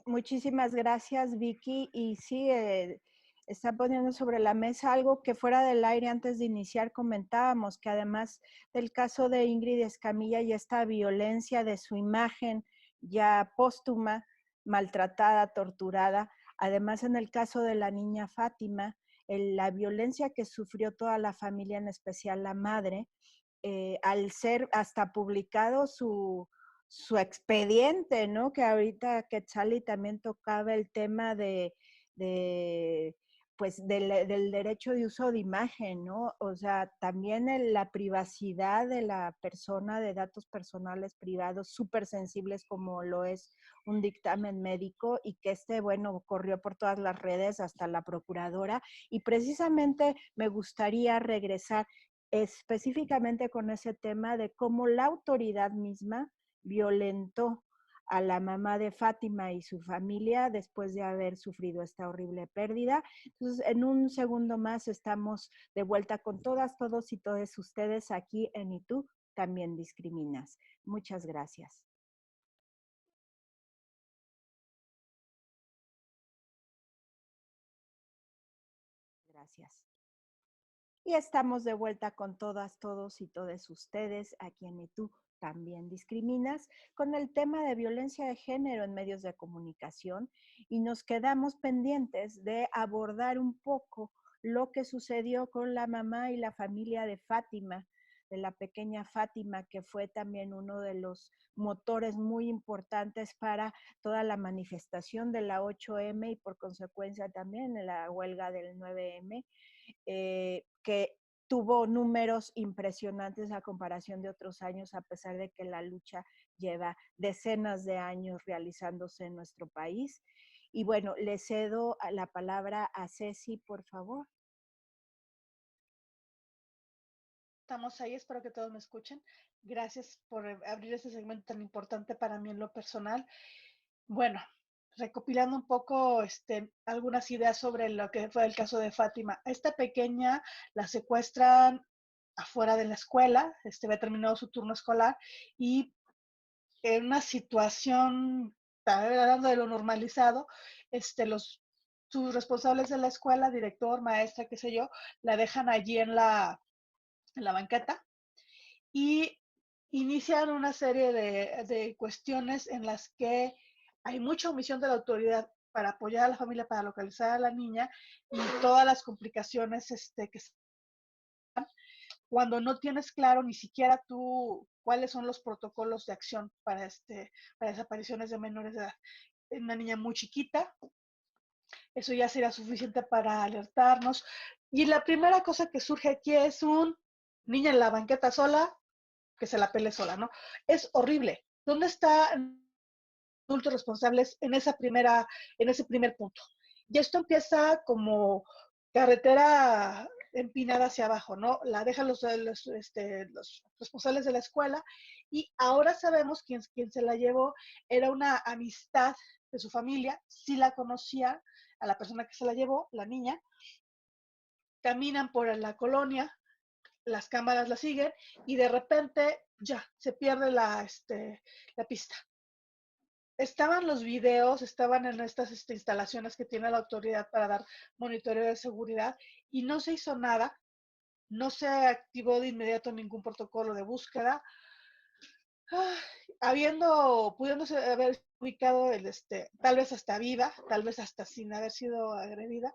Muchísimas gracias, Vicky. Y sí, está poniendo sobre la mesa algo que fuera del aire antes de iniciar comentábamos, que además del caso de Ingrid Escamilla y esta violencia de su imagen ya póstuma, maltratada, torturada, además en el caso de la niña Fátima, la violencia que sufrió toda la familia, en especial la madre, al ser hasta publicado su expediente, ¿no? Que ahorita Quetzali también tocaba el tema pues del derecho de uso de imagen, ¿no? O sea, también la privacidad de la persona, de datos personales privados súper sensibles como lo es un dictamen médico y que bueno, corrió por todas las redes hasta la procuradora. Y precisamente me gustaría regresar específicamente con ese tema de cómo la autoridad misma violentó a la mamá de Fátima y su familia después de haber sufrido esta horrible pérdida. Entonces, en un segundo más estamos de vuelta con todas, todos y todas ustedes aquí en Y tú también discriminas. Muchas gracias. Gracias. Y estamos de vuelta con todas, todos y todas ustedes aquí en Y tú también discriminas, con el tema de violencia de género en medios de comunicación, y nos quedamos pendientes de abordar un poco lo que sucedió con la mamá y la familia de Fátima, de la pequeña Fátima, que fue también uno de los motores muy importantes para toda la manifestación de la 8M y por consecuencia también en la huelga del 9M, que tuvo números impresionantes a comparación de otros años, a pesar de que la lucha lleva decenas de años realizándose en nuestro país. Y bueno, le cedo la palabra a Ceci, por favor. Estamos ahí, espero que todos me escuchen. Gracias por abrir este segmento tan importante para mí en lo personal. Bueno, recopilando un poco algunas ideas sobre lo que fue el caso de Fátima. Esta pequeña la secuestran afuera de la escuela, había terminado su turno escolar y en una situación, hablando de lo normalizado, sus responsables de la escuela, director, maestra, qué sé yo, la dejan allí en la banqueta y inician una serie de cuestiones en las que hay mucha omisión de la autoridad para apoyar a la familia, para localizar a la niña y todas las complicaciones que cuando no tienes claro ni siquiera tú cuáles son los protocolos de acción para desapariciones de menores de edad. Una niña muy chiquita, eso ya será suficiente para alertarnos. Y la primera cosa que surge aquí es un niña en la banqueta sola, que se la pele sola, ¿no? Es horrible. ¿Dónde están adultos responsables en ese primer punto? Y esto empieza como carretera empinada hacia abajo, ¿no? La dejan los responsables de la escuela y ahora sabemos quién se la llevó. Era una amistad de su familia, sí la conocía a la persona que se la llevó, la niña. Caminan por la colonia, las cámaras la siguen y de repente ya se pierde la pista. Estaban los videos, estaban en estas instalaciones que tiene la autoridad para dar monitoreo de seguridad y no se hizo nada, no se activó de inmediato ningún protocolo de búsqueda, pudiéndose haber ubicado tal vez hasta viva, tal vez hasta sin haber sido agredida.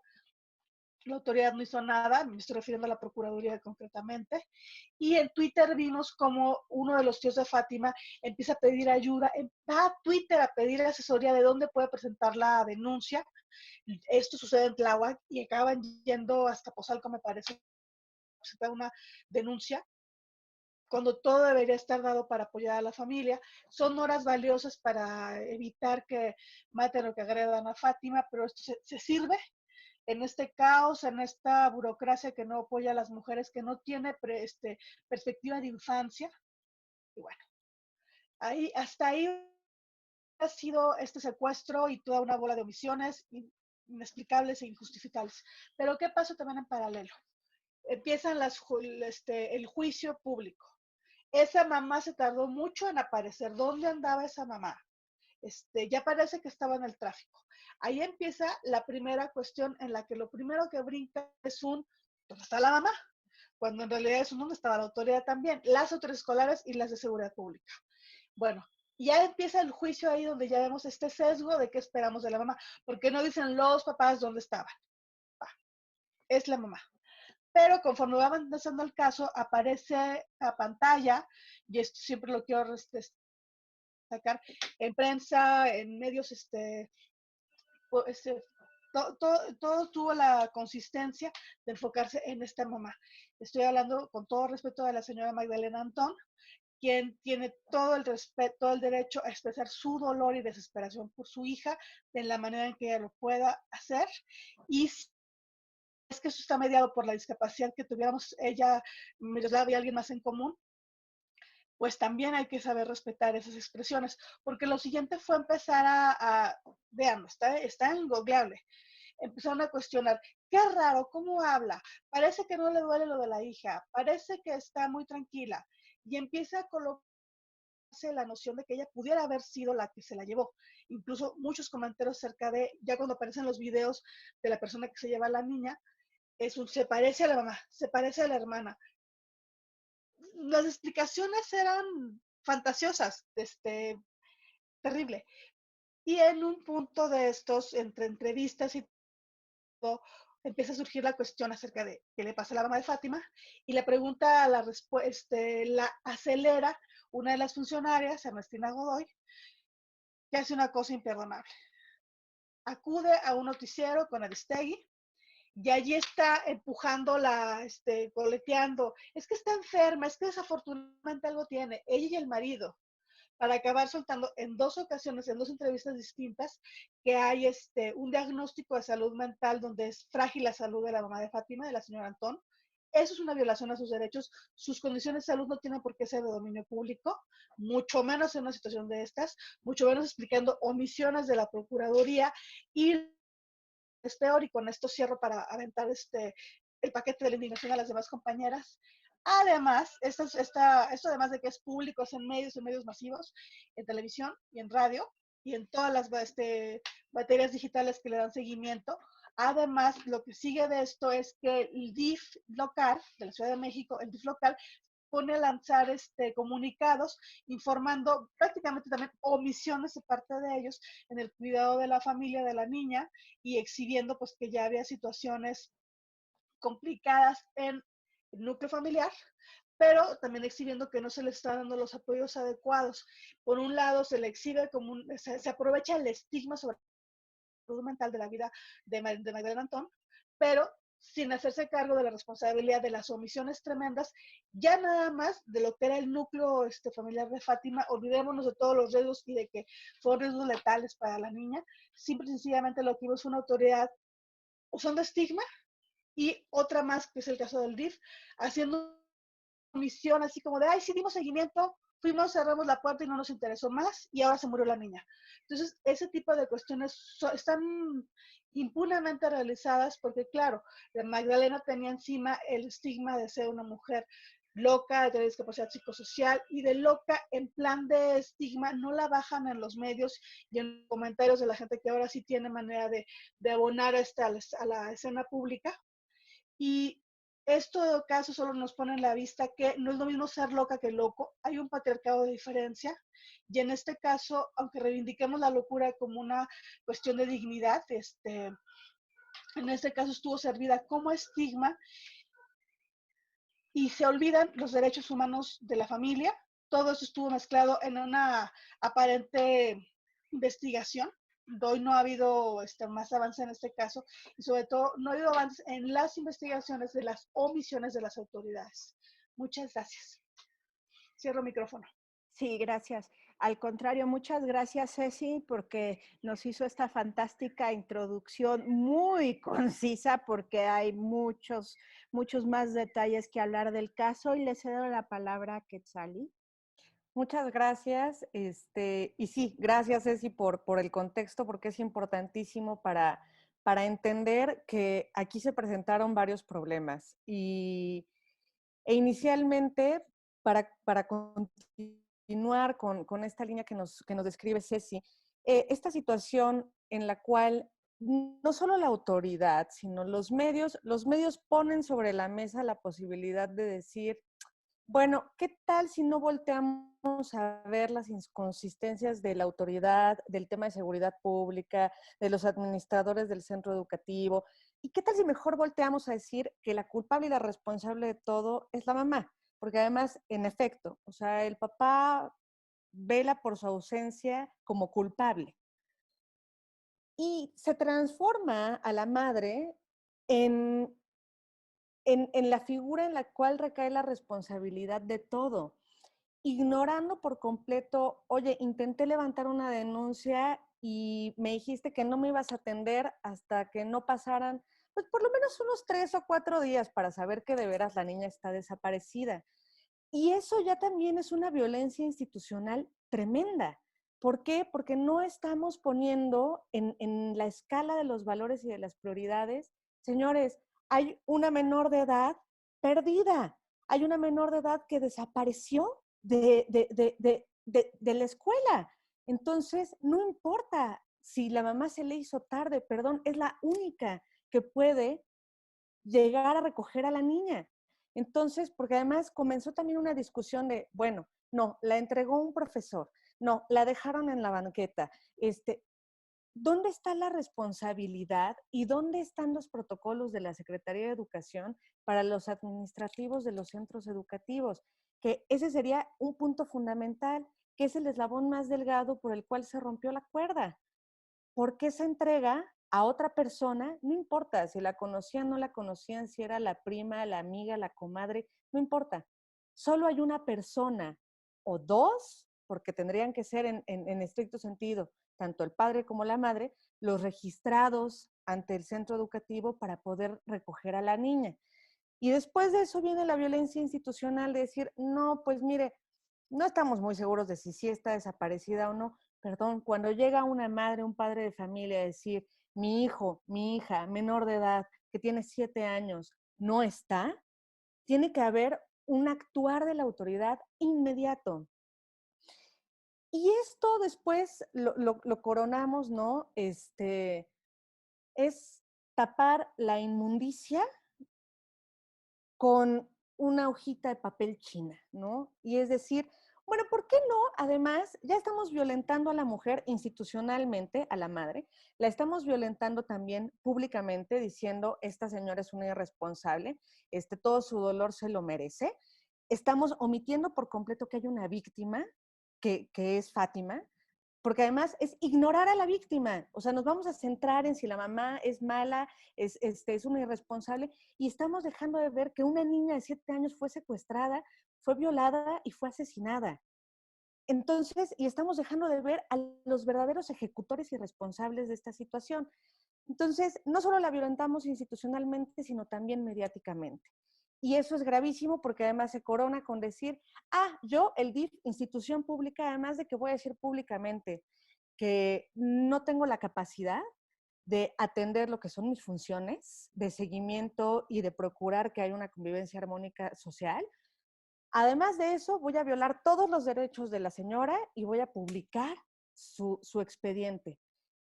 La autoridad no hizo nada, me estoy refiriendo a la Procuraduría concretamente, y en Twitter vimos como uno de los tíos de Fátima empieza a pedir ayuda, va a Twitter a pedir asesoría de dónde puede presentar la denuncia. Esto sucede en Tláhuac y acaban yendo hasta Pozalco, me parece, presentar una denuncia, cuando todo debería estar dado para apoyar a la familia. Son horas valiosas para evitar que maten o que agredan a Fátima, pero esto se sirve en este caos, en esta burocracia que no apoya a las mujeres, que no tiene perspectiva de infancia. Y bueno, hasta ahí ha sido este secuestro y toda una bola de omisiones inexplicables e injustificables. Pero ¿qué pasó también en paralelo? Empiezan el juicio público. Esa mamá se tardó mucho en aparecer. ¿Dónde andaba esa mamá? Ya parece que estaba en el tráfico. Ahí empieza la primera cuestión en la que lo primero que brinca es ¿dónde está la mamá? Cuando en realidad es ¿dónde estaba la autoridad también? Las autoridades escolares y las de seguridad pública. Bueno, ya empieza el juicio ahí donde ya vemos este sesgo de qué esperamos de la mamá, porque no dicen los papás dónde estaban. Es la mamá. Pero conforme va avanzando el caso, aparece a pantalla, y esto siempre lo quiero sacar, en prensa, en medios, todo tuvo la consistencia de enfocarse en esta mamá. Estoy hablando con todo respeto de la señora Magdalena Antón, quien tiene todo el respeto, todo el derecho a expresar su dolor y desesperación por su hija de la manera en que ella lo pueda hacer. Y es que eso está mediado por la discapacidad que tuviéramos ella, Miroslava y alguien más en común, pues también hay que saber respetar esas expresiones, porque lo siguiente fue empezar vean, está ingoogleable, empezaron a cuestionar, qué raro, ¿cómo habla? Parece que no le duele lo de la hija, parece que está muy tranquila, y empieza a colocarse la noción de que ella pudiera haber sido la que se la llevó. Incluso muchos comentarios acerca de, ya cuando aparecen los videos de la persona que se lleva a la niña, se parece a la mamá, se parece a la hermana. Las explicaciones eran fantasiosas, terrible. Y en un punto de estos, entre entrevistas y todo, empieza a surgir la cuestión acerca de qué le pasa a la mamá de Fátima, y le pregunta a la acelera una de las funcionarias, Ernestina Godoy, que hace una cosa imperdonable. Acude a un noticiero con Aristegui, y allí está empujando coleteando, es que está enferma, es que desafortunadamente algo tiene, ella y el marido, para acabar soltando en 2 ocasiones, en 2 entrevistas distintas, que hay un diagnóstico de salud mental donde es frágil la salud de la mamá de Fátima, de la señora Antón. Eso es una violación a sus derechos. Sus condiciones de salud no tienen por qué ser de dominio público, mucho menos en una situación de estas, mucho menos explicando omisiones de la Procuraduría. Y es peor, y con esto cierro para aventar el paquete de la indignación a las demás compañeras. Además, esto además de que es público, es en medios masivos, en televisión y en radio, y en todas las materias digitales que le dan seguimiento. Además, lo que sigue de esto es que el DIF local de la Ciudad de México, el DIF local, pone a lanzar comunicados informando prácticamente también omisiones de parte de ellos en el cuidado de la familia de la niña, y exhibiendo pues que ya había situaciones complicadas en el núcleo familiar, pero también exhibiendo que no se le están dando los apoyos adecuados. Por un lado, se le exhibe como se aprovecha el estigma sobre la salud mental de la vida de Magdalena Antón, pero sin hacerse cargo de la responsabilidad de las omisiones tremendas, ya nada más de lo que era el núcleo familiar de Fátima. Olvidémonos de todos los riesgos y de que fueron riesgos letales para la niña. Simple y sencillamente lo que hubo es una autoridad usando estigma, y otra más, que es el caso del DIF, haciendo omisión así como de, ay, sí dimos seguimiento, fuimos, cerramos la puerta y no nos interesó más, y ahora se murió la niña. Entonces, ese tipo de cuestiones están impunemente realizadas porque, claro, la Magdalena tenía encima el estigma de ser una mujer loca, de tener discapacidad psicosocial, y de loca en plan de estigma no la bajan en los medios y en comentarios de la gente que ahora sí tiene manera de abonar a la escena pública. Y esto caso solo nos pone en la vista que no es lo mismo ser loca que loco, hay un patriarcado de diferencia, y en este caso, aunque reivindiquemos la locura como una cuestión de dignidad, en este caso estuvo servida como estigma, y se olvidan los derechos humanos de la familia. Todo eso estuvo mezclado en una aparente investigación. Hoy no ha habido más avance en este caso, y sobre todo no ha habido avance en las investigaciones de las omisiones de las autoridades. Muchas gracias. Cierro micrófono. Sí, gracias. Al contrario, muchas gracias, Ceci, porque nos hizo esta fantástica introducción muy concisa, porque hay muchos más detalles que hablar del caso, y le cedo la palabra a Quetzali. Muchas gracias. Y sí, gracias, Ceci, por el contexto, porque es importantísimo para entender que aquí se presentaron varios problemas. E inicialmente, para continuar con esta línea que nos describe Ceci, esta situación en la cual no solo la autoridad, sino los medios ponen sobre la mesa la posibilidad de decir, bueno, ¿qué tal si no volteamos a ver las inconsistencias de la autoridad, del tema de seguridad pública, de los administradores del centro educativo? ¿Y qué tal si mejor volteamos a decir que la culpable y la responsable de todo es la mamá? Porque además, en efecto, o sea, el papá vela por su ausencia como culpable. Y se transforma a la madre en la figura en la cual recae la responsabilidad de todo, ignorando por completo, oye, intenté levantar una denuncia y me dijiste que no me ibas a atender hasta que no pasaran, pues por lo menos unos 3 o 4 días para saber que de veras la niña está desaparecida. Y eso ya también es una violencia institucional tremenda. ¿Por qué? Porque no estamos poniendo en la escala de los valores y de las prioridades, señores, hay una menor de edad perdida, hay una menor de edad que desapareció de la escuela. Entonces, no importa si la mamá se le hizo tarde, perdón, es la única que puede llegar a recoger a la niña. Entonces, porque además comenzó también una discusión de, bueno, no, la entregó un profesor, no, la dejaron en la banqueta. ¿Dónde está la responsabilidad y dónde están los protocolos de la Secretaría de Educación para los administrativos de los centros educativos? Que ese sería un punto fundamental, que es el eslabón más delgado por el cual se rompió la cuerda. ¿Por qué se entrega a otra persona? No importa si la conocían o no la conocían, si era la prima, la amiga, la comadre, no importa. Solo hay una persona o dos, porque tendrían que ser en estricto sentido, tanto el padre como la madre, los registrados ante el centro educativo para poder recoger a la niña. Y después de eso viene la violencia institucional de decir, no, pues mire, no estamos muy seguros de si sí está desaparecida o no. Perdón, cuando llega una madre, un padre de familia a decir, mi hijo, mi hija, menor de edad, que tiene 7 años, no está, tiene que haber un actuar de la autoridad inmediato. Y esto después lo coronamos, ¿no? Es tapar la inmundicia con una hojita de papel china, ¿no? Y es decir, bueno, ¿por qué no? Además, ya estamos violentando a la mujer institucionalmente, a la madre, la estamos violentando también públicamente, diciendo, esta señora es una irresponsable, todo su dolor se lo merece. Estamos omitiendo por completo que hay una víctima, que es Fátima, porque además es ignorar a la víctima. O sea, nos vamos a centrar en si la mamá es mala, es una irresponsable, y estamos dejando de ver que una niña de 7 años fue secuestrada, fue violada y fue asesinada. Entonces, y estamos dejando de ver a los verdaderos ejecutores y responsables de esta situación. Entonces, no solo la violentamos institucionalmente, sino también mediáticamente. Y eso es gravísimo porque además se corona con decir, yo, el DIF, institución pública, además de que voy a decir públicamente que no tengo la capacidad de atender lo que son mis funciones de seguimiento y de procurar que haya una convivencia armónica social. Además de eso, voy a violar todos los derechos de la señora y voy a publicar su expediente.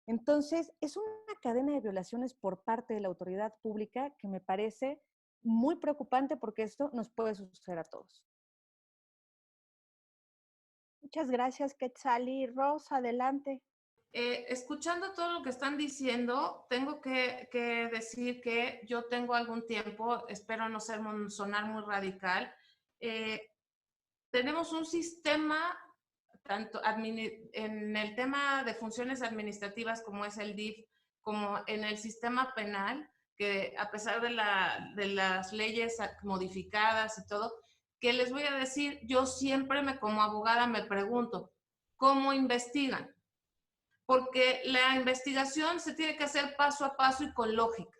Entonces, es una cadena de violaciones por parte de la autoridad pública que me parece muy preocupante porque esto nos puede suceder a todos. Muchas gracias, Quetzali. Rosa, adelante. Escuchando todo lo que están diciendo, tengo que decir que yo tengo algún tiempo, espero no sonar muy radical, tenemos un sistema, tanto en el tema de funciones administrativas como es el DIF, como en el sistema penal, que a pesar de las leyes modificadas y todo, que les voy a decir, yo siempre como abogada me pregunto, ¿cómo investigan? Porque la investigación se tiene que hacer paso a paso y con lógica.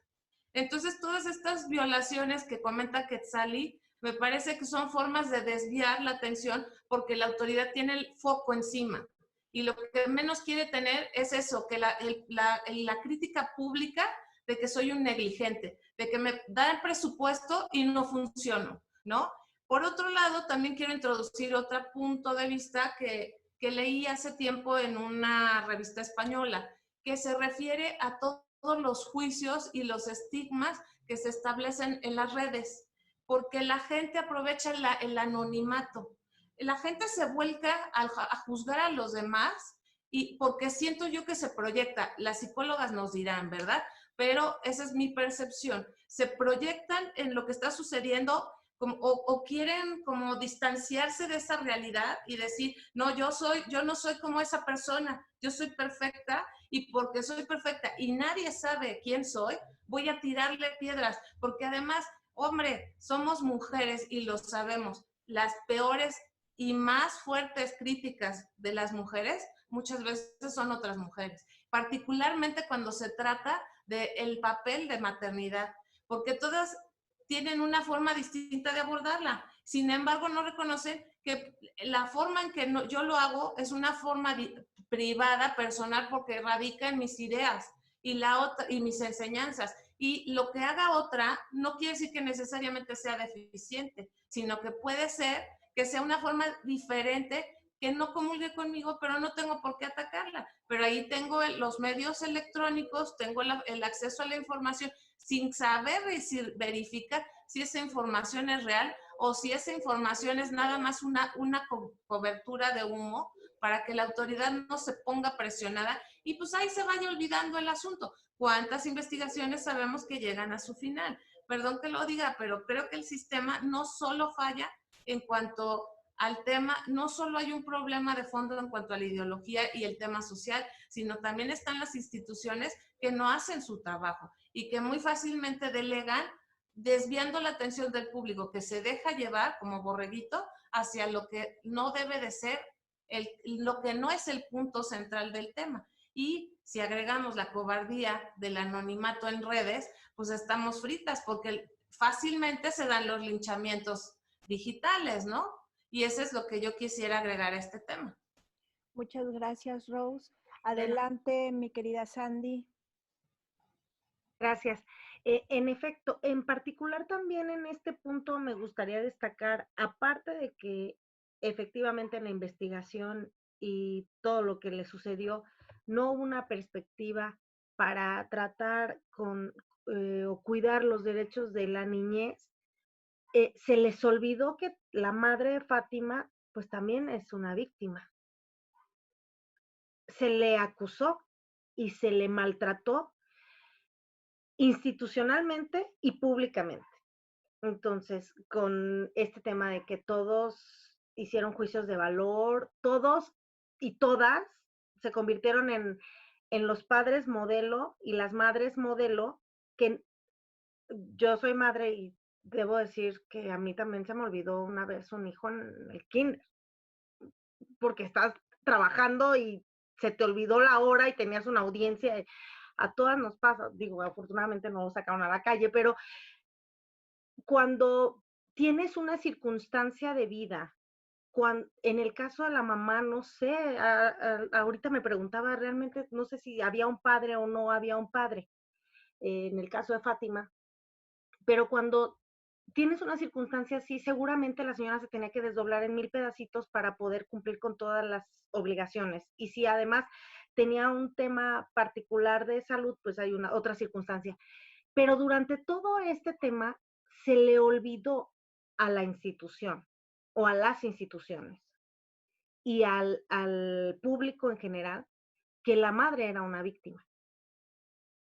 Entonces, todas estas violaciones que comenta Quetzali, Me parece que son formas de desviar la atención porque la autoridad tiene el foco encima. Y lo que menos quiere tener es eso, que la crítica pública de que soy un negligente, de que me dan presupuesto y no funciono, ¿no? Por otro lado, también quiero introducir otro punto de vista que leí hace tiempo en una revista española, que se refiere a todos los juicios y los estigmas que se establecen en las redes, porque la gente aprovecha el anonimato. La gente se vuelca a juzgar a los demás y porque siento yo que se proyecta, las psicólogas nos dirán, ¿verdad? Pero esa es mi percepción. Se proyectan en lo que está sucediendo o quieren como distanciarse de esa realidad y decir, no, yo no soy como esa persona, yo soy perfecta y porque soy perfecta y nadie sabe quién soy, voy a tirarle piedras, porque además, hombre, somos mujeres y lo sabemos, las peores y más fuertes críticas de las mujeres muchas veces son otras mujeres, particularmente cuando se trata del papel de maternidad, porque todas tienen una forma distinta de abordarla. Sin embargo, no reconocen que la forma en que yo lo hago es una forma privada, personal, porque radica en mis ideas y mis enseñanzas. Y lo que haga otra no quiere decir que necesariamente sea deficiente, sino que puede ser que sea una forma diferente que no comulgue conmigo, pero no tengo por qué atacarla. Pero ahí tengo los medios electrónicos, tengo el acceso a la información sin saber verificar si esa información es real o si esa información es nada más una cobertura de humo para que la autoridad no se ponga presionada y pues ahí se vaya olvidando el asunto. ¿Cuántas investigaciones sabemos que llegan a su final? Perdón que lo diga, pero creo que el sistema no solo falla en cuanto al tema, no solo hay un problema de fondo en cuanto a la ideología y el tema social, sino también están las instituciones que no hacen su trabajo y que muy fácilmente delegan, desviando la atención del público, que se deja llevar como borreguito hacia lo que no debe de ser, lo que no es el punto central del tema. Y si agregamos la cobardía del anonimato en redes, pues estamos fritas, porque fácilmente se dan los linchamientos digitales, ¿no? Y eso es lo que yo quisiera agregar a este tema. Muchas gracias, Rose. Adelante, mi querida Sandy. Gracias. En efecto, en particular también en este punto me gustaría destacar, aparte de que efectivamente en la investigación y todo lo que le sucedió, no hubo una perspectiva para tratar o cuidar los derechos de la niñez, se les olvidó que la madre de Fátima pues también es una víctima. Se le acusó y se le maltrató institucionalmente y públicamente. Entonces, con este tema de que todos hicieron juicios de valor, todos y todas se convirtieron en los padres modelo y las madres modelo, que yo soy madre y debo decir que a mí también se me olvidó una vez un hijo en el kinder, porque estás trabajando y se te olvidó la hora y tenías una audiencia. A todas nos pasa, digo, afortunadamente no lo sacaron a la calle, pero cuando tienes una circunstancia de vida, en el caso de la mamá, no sé, ahorita me preguntaba realmente, no sé si había un padre o no había un padre, en el caso de Fátima, pero cuando tienes una circunstancia así, seguramente la señora se tenía que desdoblar en 1000 pedacitos para poder cumplir con todas las obligaciones. Y si además tenía un tema particular de salud, pues hay otra circunstancia. Pero durante todo este tema se le olvidó a la institución o a las instituciones y al público en general que la madre era una víctima.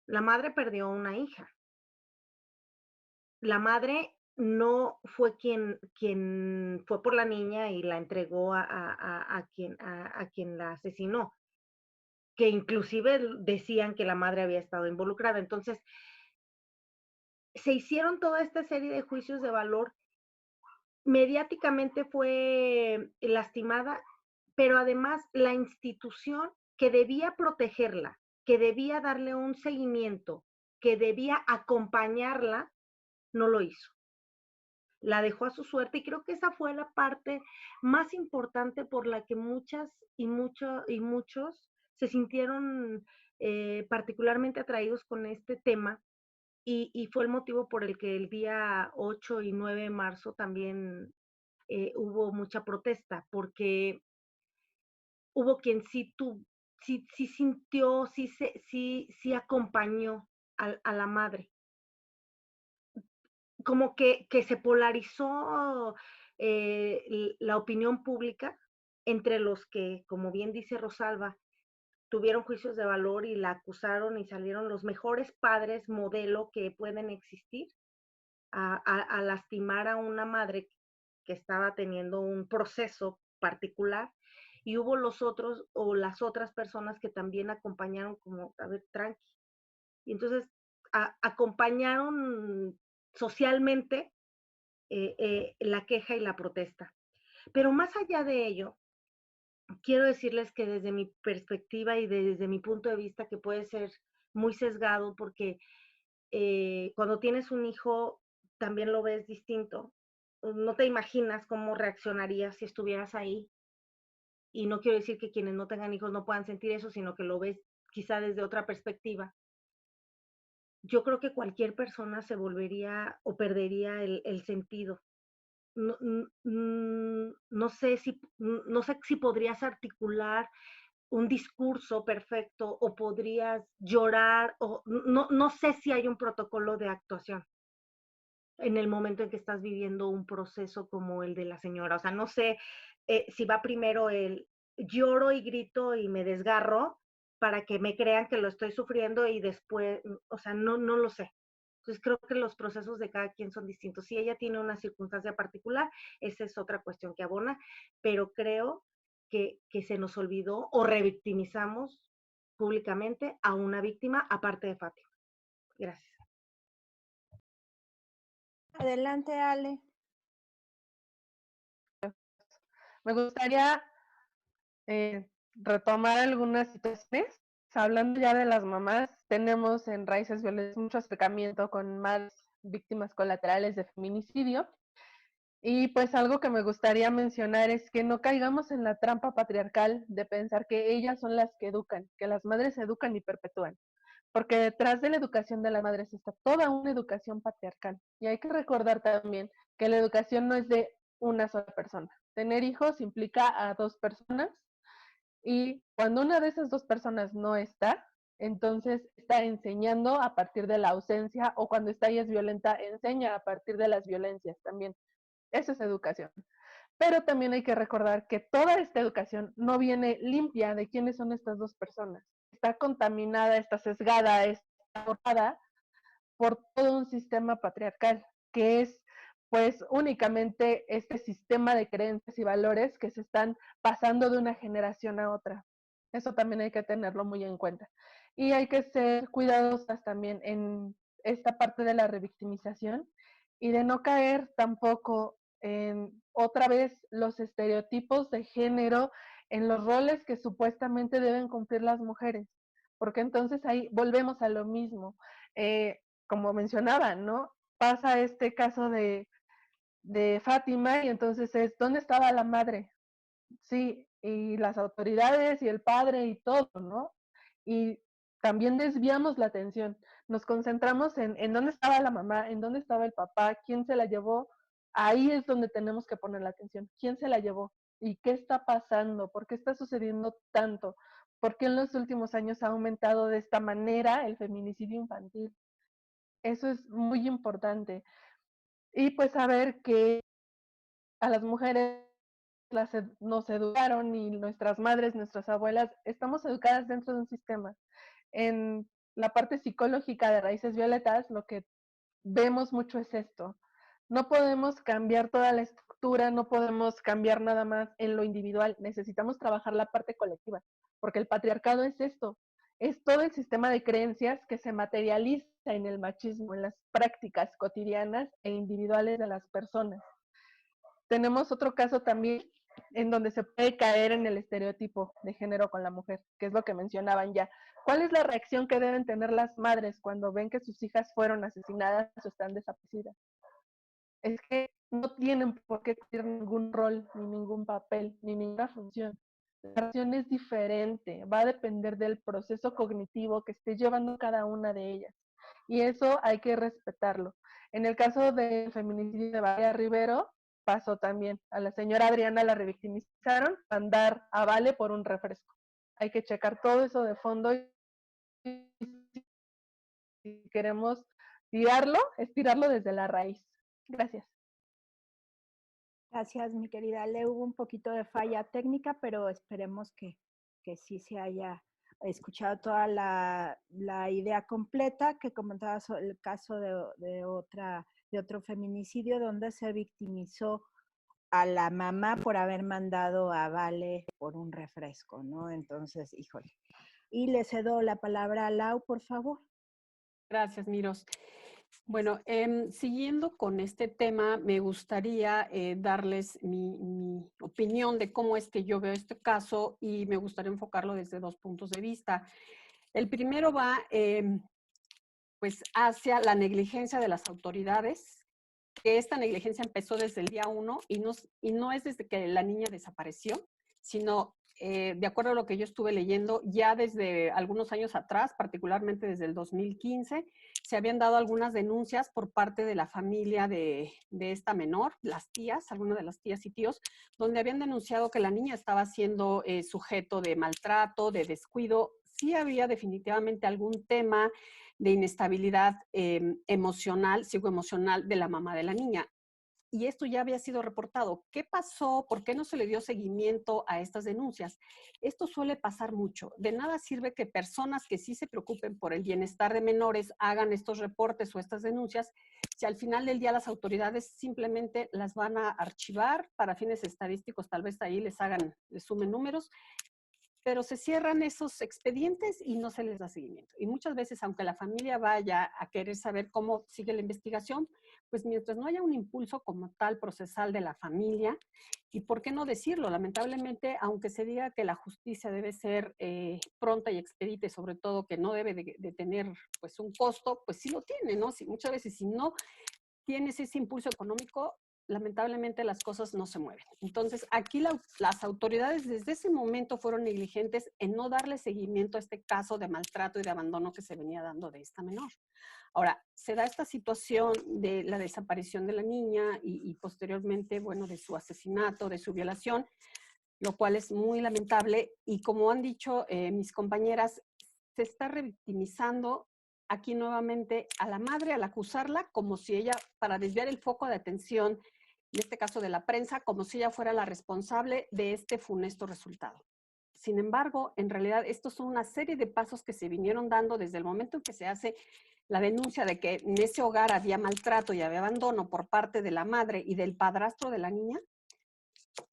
La madre perdió una hija. La madre no fue quien fue por la niña y la entregó a quien la asesinó, que inclusive decían que la madre había estado involucrada. Entonces, se hicieron toda esta serie de juicios de valor, mediáticamente fue lastimada, pero además la institución que debía protegerla, que debía darle un seguimiento, que debía acompañarla, no lo hizo. la dejó a su suerte, y creo que esa fue la parte más importante por la que muchas y muchos se sintieron particularmente atraídos con este tema, y fue el motivo por el que el día 8 y 9 de marzo también hubo mucha protesta, porque hubo quien sí sintió, sí acompañó a la madre. Como que se polarizó la opinión pública entre los que, como bien dice Rosalba, tuvieron juicios de valor y la acusaron, y salieron los mejores padres modelo que pueden existir a lastimar a una madre que estaba teniendo un proceso particular, y hubo los otros o las otras personas que también acompañaron como, a ver, tranqui. Y entonces acompañaron socialmente la queja y la protesta. Pero más allá de ello, quiero decirles que desde mi perspectiva y desde mi punto de vista, que puede ser muy sesgado, porque cuando tienes un hijo también lo ves distinto. No te imaginas cómo reaccionarías si estuvieras ahí. Y no quiero decir que quienes no tengan hijos no puedan sentir eso, sino que lo ves quizá desde otra perspectiva. Yo creo que cualquier persona se volvería o perdería el sentido. No sé si podrías articular un discurso perfecto, o podrías llorar, o no sé si hay un protocolo de actuación en el momento en que estás viviendo un proceso como el de la señora. O sea, no sé si va primero el lloro y grito y me desgarro para que me crean que lo estoy sufriendo, y después, o sea, no lo sé. Entonces creo que los procesos de cada quien son distintos. Si ella tiene una circunstancia particular, esa es otra cuestión que abona, pero creo que se nos olvidó o revictimizamos públicamente a una víctima aparte de Fátima. Gracias. Adelante, Ale. Me gustaría retomar algunas situaciones. Hablando ya de las mamás, tenemos en Raíces Violentas mucho acercamiento con más víctimas colaterales de feminicidio. Y pues algo que me gustaría mencionar es que no caigamos en la trampa patriarcal de pensar que ellas son las que educan, que las madres educan y perpetúan. Porque detrás de la educación de las madres está toda una educación patriarcal. Y hay que recordar también que la educación no es de una sola persona. Tener hijos implica a dos personas, y cuando una de esas dos personas no está, entonces está enseñando a partir de la ausencia, o cuando ella es violenta, enseña a partir de las violencias también. Eso es educación. Pero también hay que recordar que toda esta educación no viene limpia de quiénes son estas dos personas. Está contaminada, está sesgada, está borrada por todo un sistema patriarcal, que es pues únicamente este sistema de creencias y valores que se están pasando de una generación a otra. Eso también hay que tenerlo muy en cuenta. Y hay que ser cuidadosas también en esta parte de la revictimización, y de no caer tampoco en otra vez los estereotipos de género, en los roles que supuestamente deben cumplir las mujeres, porque entonces ahí volvemos a lo mismo. Como mencionaban, ¿no? Pasa este caso de Fátima, y entonces es, ¿dónde estaba la madre? Sí, y las autoridades y el padre y todo, ¿no? Y también desviamos la atención, nos concentramos en dónde estaba la mamá, en dónde estaba el papá, quién se la llevó. Ahí es donde tenemos que poner la atención, quién se la llevó y qué está pasando, por qué está sucediendo tanto, por qué en los últimos años ha aumentado de esta manera el feminicidio infantil. Eso es muy importante. Y pues saber que a las mujeres nos educaron, y nuestras madres, nuestras abuelas, estamos educadas dentro de un sistema. En la parte psicológica de Raíces Violetas, lo que vemos mucho es esto. No podemos cambiar toda la estructura, no podemos cambiar nada más en lo individual, necesitamos trabajar la parte colectiva, porque el patriarcado es esto, es todo el sistema de creencias que se materializa en el machismo, en las prácticas cotidianas e individuales de las personas. Tenemos otro caso también en donde se puede caer en el estereotipo de género con la mujer, que es lo que mencionaban ya. ¿Cuál es la reacción que deben tener las madres cuando ven que sus hijas fueron asesinadas o están desaparecidas? es que no tienen por qué cumplir ningún rol, ni ningún papel, ni ninguna función. La acción es diferente, va a depender del proceso cognitivo que esté llevando cada una de ellas. Y eso hay que respetarlo. En el caso del feminicidio de Valeria Rivero, pasó también. A la señora Adriana la revictimizaron, mandar a Vale por un refresco. Hay que checar todo eso de fondo y si queremos tirarlo, es tirarlo desde la raíz. Gracias. Gracias, mi querida Le. Hubo un poquito de falla técnica, pero esperemos que sí se haya escuchado toda la idea completa, que comentabas el caso de otro feminicidio donde se victimizó a la mamá por haber mandado a Vale por un refresco, ¿no? Entonces, híjole. Y le cedo la palabra a Lau, por favor. Gracias, Miros. Bueno, siguiendo con este tema, me gustaría darles mi opinión de cómo es que yo veo este caso y me gustaría enfocarlo desde 2 puntos de vista. El primero va pues hacia la negligencia de las autoridades, que esta negligencia empezó desde el día 1 y no es desde que la niña desapareció, sino de acuerdo a lo que yo estuve leyendo, ya desde algunos años atrás, particularmente desde el 2015, se habían dado algunas denuncias por parte de la familia de esta menor, las tías, algunas de las tías y tíos, donde habían denunciado que la niña estaba siendo sujeto de maltrato, de descuido. Sí había definitivamente algún tema de inestabilidad emocional, psicoemocional de la mamá de la niña. Y esto ya había sido reportado. ¿Qué pasó? ¿Por qué no se le dio seguimiento a estas denuncias? Esto suele pasar mucho. De nada sirve que personas que sí se preocupen por el bienestar de menores hagan estos reportes o estas denuncias, si al final del día las autoridades simplemente las van a archivar para fines estadísticos, tal vez ahí les sumen números, pero se cierran esos expedientes y no se les da seguimiento. Y muchas veces, aunque la familia vaya a querer saber cómo sigue la investigación, pues mientras no haya un impulso como tal procesal de la familia, y por qué no decirlo, lamentablemente, aunque se diga que la justicia debe ser pronta y expedita, y sobre todo que no debe de tener pues un costo, pues sí lo tiene, ¿no? Muchas veces si no tienes ese impulso económico, lamentablemente las cosas no se mueven. Entonces, aquí las autoridades desde ese momento fueron negligentes en no darle seguimiento a este caso de maltrato y de abandono que se venía dando de esta menor. Ahora, se da esta situación de la desaparición de la niña y posteriormente, bueno, de su asesinato, de su violación, lo cual es muy lamentable. Y como han dicho mis compañeras, se está revictimizando aquí nuevamente a la madre al acusarla como si ella, para desviar el foco de atención, en este caso de la prensa, como si ella fuera la responsable de este funesto resultado. Sin embargo, en realidad, estos son una serie de pasos que se vinieron dando desde el momento en que se hace la denuncia de que en ese hogar había maltrato y había abandono por parte de la madre y del padrastro de la niña,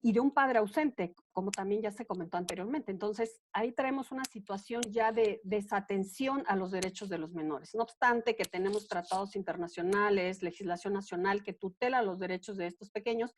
y de un padre ausente, como también ya se comentó anteriormente. Entonces, ahí traemos una situación ya de desatención a los derechos de los menores. No obstante que tenemos tratados internacionales, legislación nacional que tutela los derechos de estos pequeños,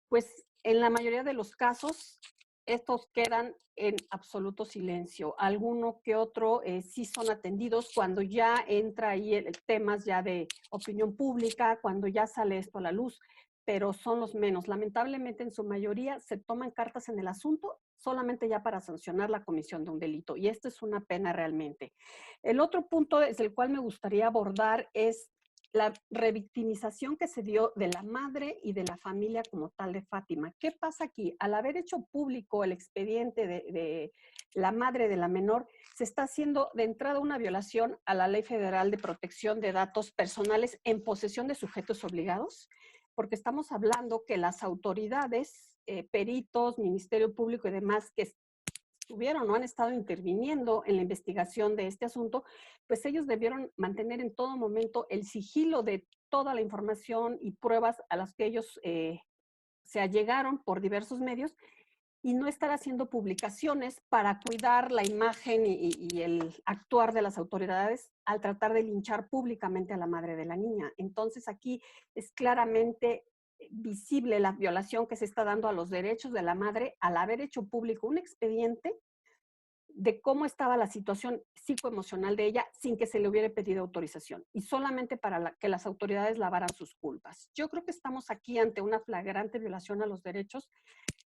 pues en la mayoría de los casos, estos quedan en absoluto silencio. Alguno que otro sí son atendidos cuando ya entra ahí temas ya de opinión pública, cuando ya sale esto a la luz, pero son los menos. Lamentablemente, en su mayoría, se toman cartas en el asunto solamente ya para sancionar la comisión de un delito, y esto es una pena realmente. El otro punto desde el cual me gustaría abordar es la revictimización que se dio de la madre y de la familia como tal de Fátima. ¿Qué pasa aquí? Al haber hecho público el expediente de la madre de la menor, se está haciendo de entrada una violación a la Ley Federal de Protección de Datos Personales en posesión de sujetos obligados, porque estamos hablando que las autoridades, peritos, Ministerio Público y demás que estuvieron o han estado interviniendo en la investigación de este asunto, pues ellos debieron mantener en todo momento el sigilo de toda la información y pruebas a las que ellos se allegaron por diversos medios y no estar haciendo publicaciones para cuidar la imagen y el actuar de las autoridades al tratar de linchar públicamente a la madre de la niña. Entonces aquí es claramente visible la violación que se está dando a los derechos de la madre al haber hecho público un expediente de cómo estaba la situación psicoemocional de ella sin que se le hubiera pedido autorización y solamente para que las autoridades lavaran sus culpas. Yo creo que estamos aquí ante una flagrante violación a los derechos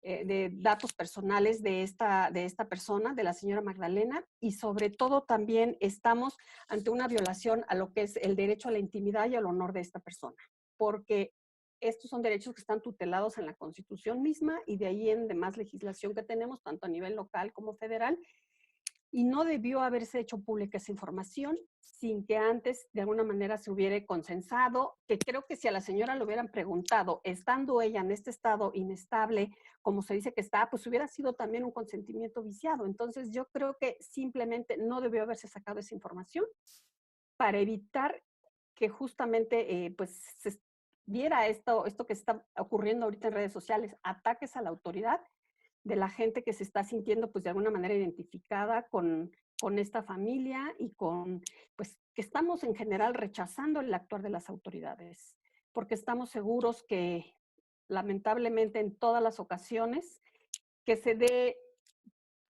de datos personales de esta persona, de la señora Magdalena, y sobre todo también estamos ante una violación a lo que es el derecho a la intimidad y al honor de esta persona, porque estos son derechos que están tutelados en la Constitución misma y de ahí en demás legislación que tenemos, tanto a nivel local como federal, y no debió haberse hecho pública esa información sin que antes de alguna manera se hubiera consensado, que creo que si a la señora le hubieran preguntado, estando ella en este estado inestable, como se dice que está, pues hubiera sido también un consentimiento viciado. Entonces yo creo que simplemente no debió haberse sacado esa información para evitar que justamente pues se viera esto que está ocurriendo ahorita en redes sociales, ataques a la autoridad de la gente que se está sintiendo pues de alguna manera identificada con esta familia y con, pues que estamos en general rechazando el actuar de las autoridades, porque estamos seguros que lamentablemente en todas las ocasiones que se dé,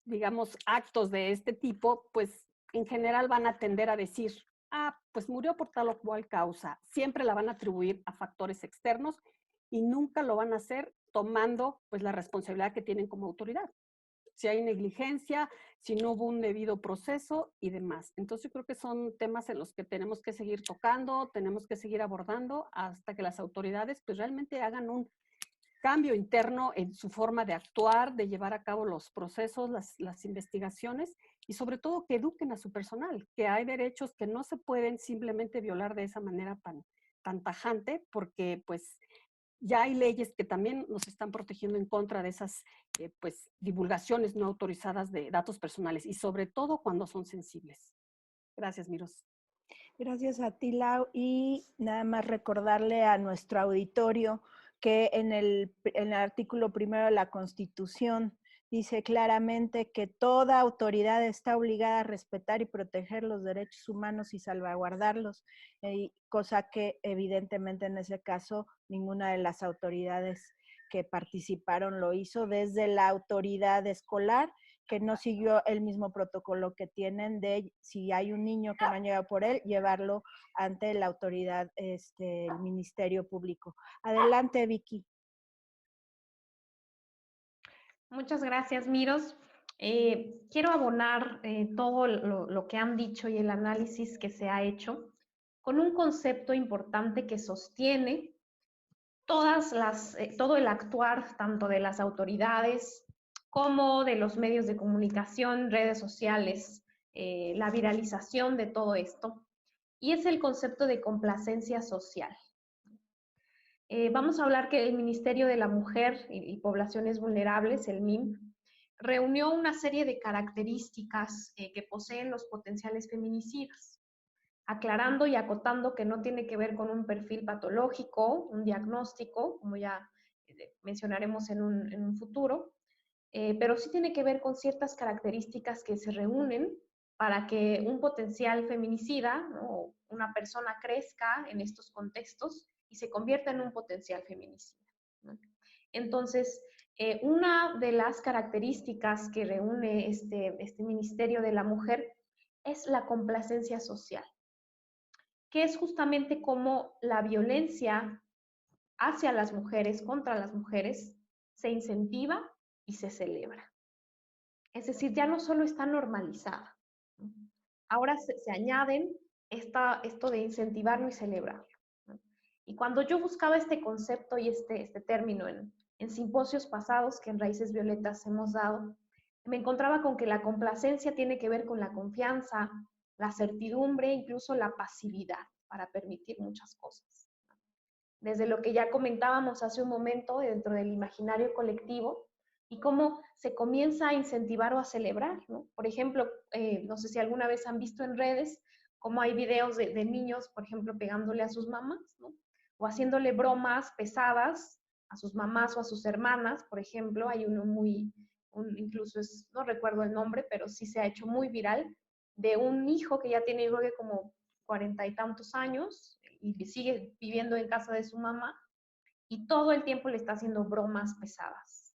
digamos, actos de este tipo, pues en general van a tender a decir, pues murió por tal o cual causa. Siempre la van a atribuir a factores externos y nunca lo van a hacer tomando pues la responsabilidad que tienen como autoridad. Si hay negligencia, si no hubo un debido proceso y demás. Entonces yo creo que son temas en los que tenemos que seguir tocando, tenemos que seguir abordando hasta que las autoridades pues realmente hagan un cambio interno en su forma de actuar, de llevar a cabo los procesos, las investigaciones y sobre todo que eduquen a su personal, que hay derechos que no se pueden simplemente violar de esa manera tan tajante, porque pues ya hay leyes que también nos están protegiendo en contra de esas pues divulgaciones no autorizadas de datos personales y sobre todo cuando son sensibles. Gracias, Miros. Gracias a ti, Lau. Y nada más recordarle a nuestro auditorio que en el artículo primero de la Constitución dice claramente que toda autoridad está obligada a respetar y proteger los derechos humanos y salvaguardarlos, cosa que evidentemente en ese caso ninguna de las autoridades que participaron lo hizo, desde la autoridad escolar, que no siguió el mismo protocolo que tienen de si hay un niño que no han llegado por él, llevarlo ante la autoridad, el Ministerio Público. Adelante, Vicky. Muchas gracias, Miros. Quiero abonar todo lo que han dicho y el análisis que se ha hecho con un concepto importante que sostiene todo el actuar tanto de las autoridades como de los medios de comunicación, redes sociales, la viralización de todo esto, y es el concepto de complacencia social. Vamos a hablar que el Ministerio de la Mujer y Poblaciones Vulnerables, el MIM, reunió una serie de características que poseen los potenciales feminicidas, aclarando y acotando que no tiene que ver con un perfil patológico, un diagnóstico, como ya mencionaremos en un futuro, pero sí tiene que ver con ciertas características que se reúnen para que un potencial feminicida, ¿no?, una persona crezca en estos contextos y se convierta en un potencial feminicida, ¿no? Entonces, una de las características que reúne este Ministerio de la Mujer es la complacencia social, que es justamente como la violencia hacia las mujeres, contra las mujeres, se incentiva y se celebra. Es decir, ya no solo está normalizada, ¿no? Ahora se añaden esto de incentivarlo y celebrarlo, ¿no? Y cuando yo buscaba este concepto y este término en simposios pasados que en Raíces Violetas hemos dado, me encontraba con que la complacencia tiene que ver con la confianza, la certidumbre, incluso la pasividad para permitir muchas cosas. Desde lo que ya comentábamos hace un momento dentro del imaginario colectivo y cómo se comienza a incentivar o a celebrar, ¿no? Por ejemplo, no sé si alguna vez han visto en redes cómo hay videos de niños, por ejemplo, pegándole a sus mamás, ¿no? O haciéndole bromas pesadas a sus mamás o a sus hermanas, por ejemplo. Hay uno incluso no recuerdo el nombre, pero sí se ha hecho muy viral, de un hijo que ya tiene, creo que como 40 y tantos años y sigue viviendo en casa de su mamá y todo el tiempo le está haciendo bromas pesadas.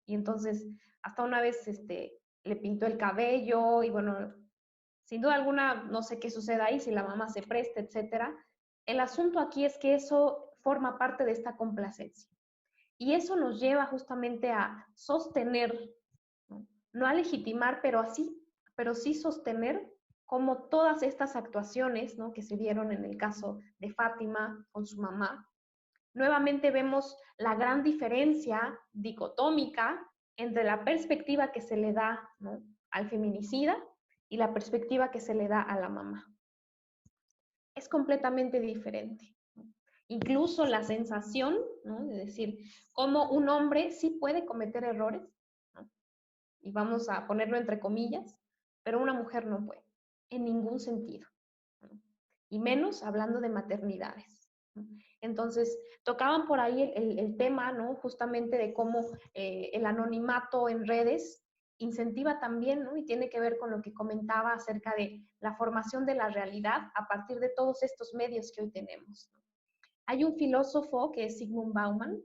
Y entonces, hasta una vez le pintó el cabello y bueno, sin duda alguna, no sé qué suceda ahí, si la mamá se presta, etcétera. El asunto aquí es que eso forma parte de esta complacencia. Y eso nos lleva justamente a sostener, no, no a legitimar, pero sí sostener como todas estas actuaciones, ¿no?, que se dieron en el caso de Fátima con su mamá. Nuevamente vemos la gran diferencia dicotómica entre la perspectiva que se le da, ¿no?, al feminicida y la perspectiva que se le da a la mamá. Es completamente diferente. Incluso la sensación, ¿no?, de decir cómo un hombre sí puede cometer errores, ¿no?, y vamos a ponerlo entre comillas, pero una mujer no puede, en ningún sentido, ¿no?, y menos hablando de maternidades, ¿no? Entonces, tocaban por ahí el tema, ¿no?, justamente de cómo el anonimato en redes incentiva también, ¿no?, y tiene que ver con lo que comentaba acerca de la formación de la realidad a partir de todos estos medios que hoy tenemos, ¿no? Hay un filósofo que es Zygmunt Bauman,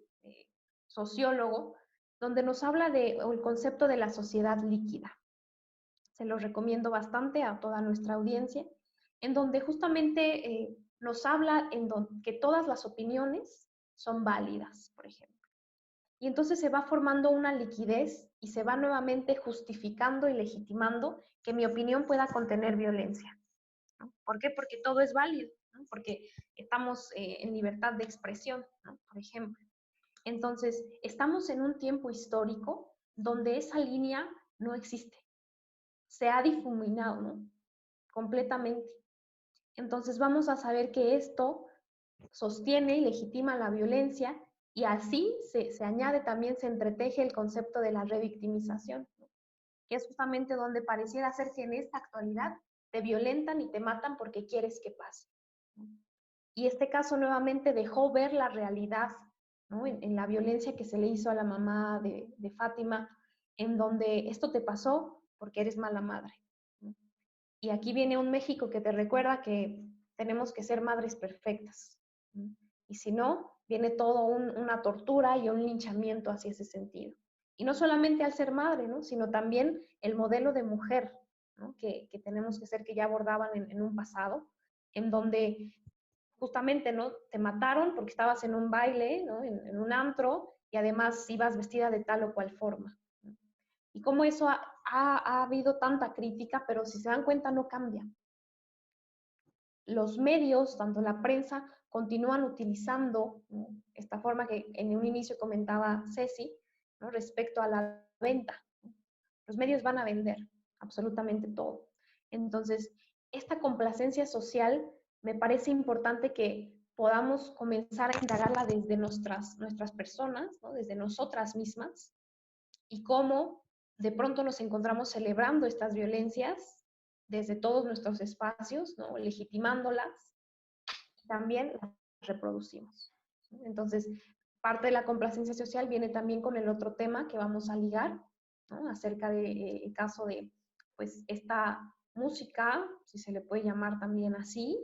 sociólogo, donde nos habla del concepto de la sociedad líquida. Se lo recomiendo bastante a toda nuestra audiencia, en donde justamente nos habla que todas las opiniones son válidas, por ejemplo. Y entonces se va formando una liquidez y se va nuevamente justificando y legitimando que mi opinión pueda contener violencia, ¿no? ¿Por qué? Porque todo es válido, ¿no? Porque estamos en libertad de expresión, ¿no?, por ejemplo. Entonces, estamos en un tiempo histórico donde esa línea no existe. Se ha difuminado, ¿no?, completamente. Entonces, vamos a saber que esto sostiene y legitima la violencia y así se añade también, se entreteje el concepto de la revictimización, ¿no?, que es justamente donde pareciera ser que en esta actualidad te violentan y te matan porque quieres que pase, ¿no? Y este caso nuevamente dejó ver la realidad, ¿no?, en la violencia que se le hizo a la mamá de Fátima, en donde esto te pasó porque eres mala madre, ¿no? Y aquí viene un México que te recuerda que tenemos que ser madres perfectas, ¿no? Y si no, viene todo una tortura y un linchamiento hacia ese sentido. Y no solamente al ser madre, ¿no?, sino también el modelo de mujer, ¿no?, que tenemos que ser, que ya abordaban en un pasado, en donde justamente, ¿no?, te mataron porque estabas en un baile, ¿no?, en un antro, y además ibas vestida de tal o cual forma, ¿no? Y cómo eso ha habido tanta crítica, pero si se dan cuenta no cambia. Los medios, tanto la prensa, continúan utilizando, ¿no?, esta forma que en un inicio comentaba Ceci, ¿no?, respecto a la venta, ¿no? Los medios van a vender absolutamente todo. Entonces, esta complacencia social me parece importante que podamos comenzar a indagarla desde nuestras personas, ¿no?, desde nosotras mismas, y cómo de pronto nos encontramos celebrando estas violencias desde todos nuestros espacios, ¿no?, legitimándolas, y también las reproducimos, ¿no? Entonces, parte de la complacencia social viene también con el otro tema que vamos a ligar, ¿no?, acerca del caso de, pues, esta música, si se le puede llamar también así,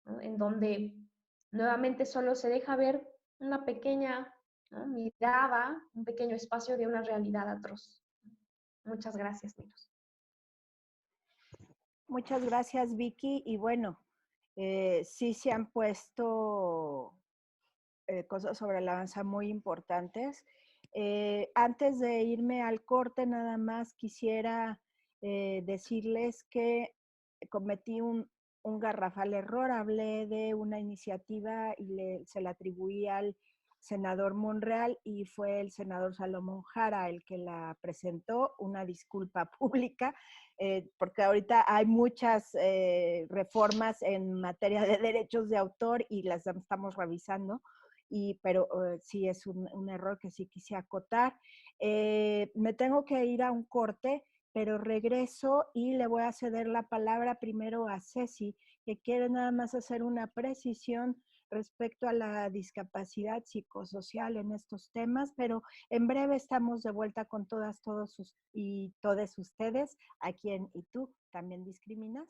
¿no?, en donde nuevamente solo se deja ver una pequeña, ¿no?, mirada, un pequeño espacio de una realidad atroz. Muchas gracias, Miros. Muchas gracias, Vicky. Y bueno, sí se han puesto cosas sobre la danza muy importantes. Antes de irme al corte, nada más quisiera decirles que cometí un garrafal error. Hablé de una iniciativa y se la atribuí al senador Monreal y fue el senador Salomón Jara el que la presentó. Una disculpa pública, porque ahorita hay muchas reformas en materia de derechos de autor y las estamos revisando. Pero sí es un error que sí quise acotar. Me tengo que ir a un corte, pero regreso y le voy a ceder la palabra primero a Ceci, que quiere nada más hacer una precisión respecto a la discapacidad psicosocial en estos temas, pero en breve estamos de vuelta con todos y todos ustedes, a quien y tú también discriminas.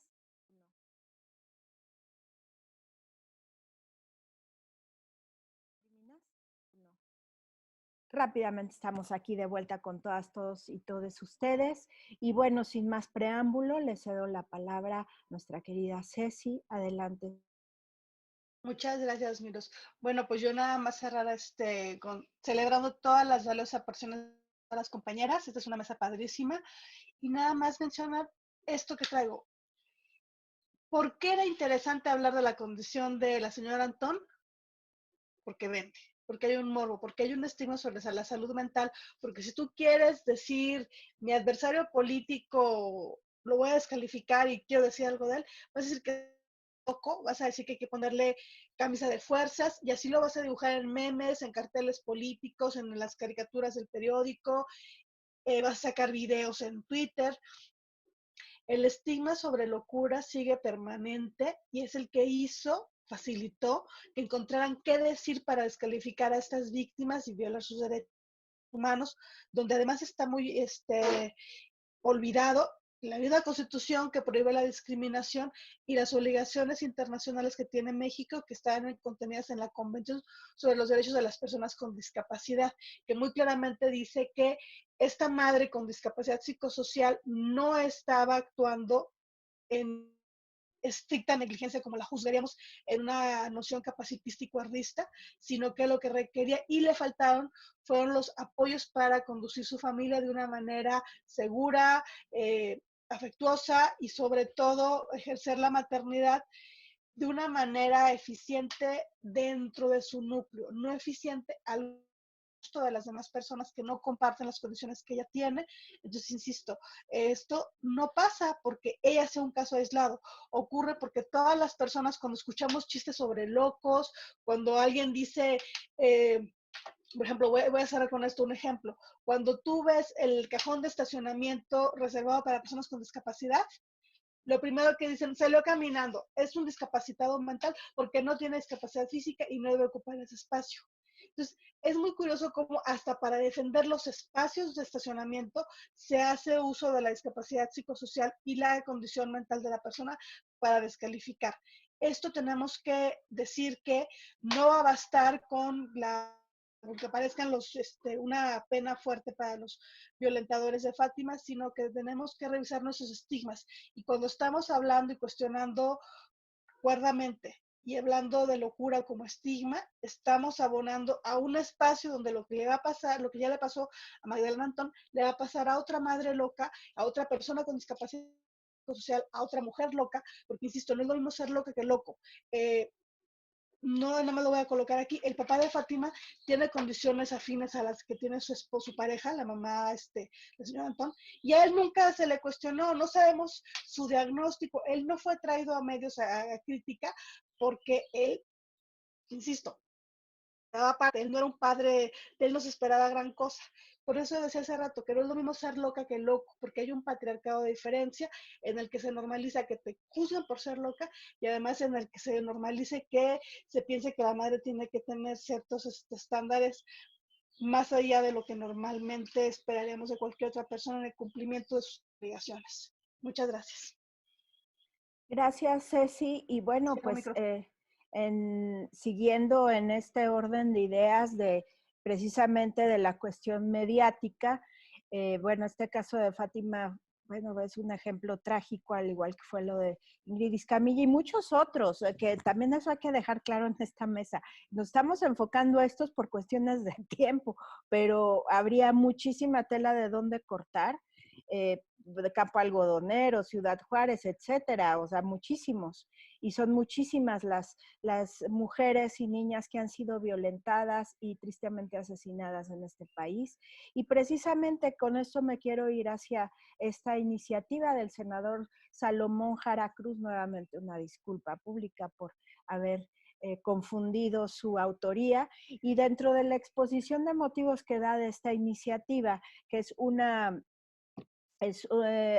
Rápidamente estamos aquí de vuelta con todas, todos y todos ustedes. Y bueno, sin más preámbulo, le cedo la palabra a nuestra querida Ceci. Adelante. Muchas gracias, Miros. Bueno, pues yo nada más cerrar celebrando todas las valiosas personas de las compañeras. Esta es una mesa padrísima. Y nada más mencionar esto que traigo. ¿Por qué era interesante hablar de la condición de la señora Antón? Porque vende, porque hay un morbo, porque hay un estigma sobre la salud mental, porque si tú quieres decir mi adversario político lo voy a descalificar y quiero decir algo de él, vas a decir que es loco, vas a decir que hay que ponerle camisa de fuerzas y así lo vas a dibujar en memes, en carteles políticos, en las caricaturas del periódico, vas a sacar videos en Twitter. El estigma sobre locura sigue permanente y es el que facilitó que encontraran qué decir para descalificar a estas víctimas y violar sus derechos humanos, donde además está muy olvidado la misma Constitución que prohíbe la discriminación y las obligaciones internacionales que tiene México, que están contenidas en la Convención sobre los Derechos de las Personas con Discapacidad, que muy claramente dice que esta madre con discapacidad psicosocial no estaba actuando en estricta negligencia como la juzgaríamos en una noción capacitístico-arrista, sino que lo que requería y le faltaron fueron los apoyos para conducir su familia de una manera segura, afectuosa y sobre todo ejercer la maternidad de una manera eficiente dentro de su núcleo, no eficiente al de las demás personas que no comparten las condiciones que ella tiene. Entonces, insisto, esto no pasa porque ella sea un caso aislado, ocurre porque todas las personas cuando escuchamos chistes sobre locos, cuando alguien dice, por ejemplo, voy a cerrar con esto un ejemplo, cuando tú ves el cajón de estacionamiento reservado para personas con discapacidad, lo primero que dicen, salió caminando, es un discapacitado mental porque no tiene discapacidad física y no debe ocupar ese espacio. Entonces, es muy curioso cómo hasta para defender los espacios de estacionamiento se hace uso de la discapacidad psicosocial y la condición mental de la persona para descalificar. Esto tenemos que decir que no va a bastar con aunque parezcan una pena fuerte para los violentadores de Fátima, sino que tenemos que revisar nuestros estigmas. Y cuando estamos hablando y cuestionando cuerdamente y hablando de locura como estigma, estamos abonando a un espacio donde lo que le va a pasar, lo que ya le pasó a Magdalena Antón, le va a pasar a otra madre loca, a otra persona con discapacidad social, a otra mujer loca, porque insisto, no es lo mismo ser loca que loco. No me lo voy a colocar aquí. El papá de Fátima tiene condiciones afines a las que tiene su esposo, su pareja, la mamá, la señora Antón, y a él nunca se le cuestionó, no sabemos su diagnóstico, él no fue traído a medios a crítica porque él, insisto, él no era un padre, él no se esperaba gran cosa. Por eso decía hace rato que no es lo mismo ser loca que loco, porque hay un patriarcado de diferencia en el que se normaliza que te juzgan por ser loca y además en el que se normalice que se piense que la madre tiene que tener ciertos estándares más allá de lo que normalmente esperaríamos de cualquier otra persona en el cumplimiento de sus obligaciones. Muchas gracias. Gracias, Ceci. Y bueno, pues siguiendo en este orden de ideas de precisamente de la cuestión mediática, bueno, este caso de Fátima, bueno, es un ejemplo trágico, al igual que fue lo de Ingrid Escamilla y muchos otros, que también eso hay que dejar claro en esta mesa. Nos estamos enfocando a estos por cuestiones de tiempo, pero habría muchísima tela de dónde cortar. De Campo Algodonero, Ciudad Juárez, etcétera, o sea, muchísimos. Y son muchísimas las mujeres y niñas que han sido violentadas y tristemente asesinadas en este país. Y precisamente con esto me quiero ir hacia esta iniciativa del senador Salomón Jara Cruz, nuevamente una disculpa pública por haber confundido su autoría, y dentro de la exposición de motivos que da de esta iniciativa, que es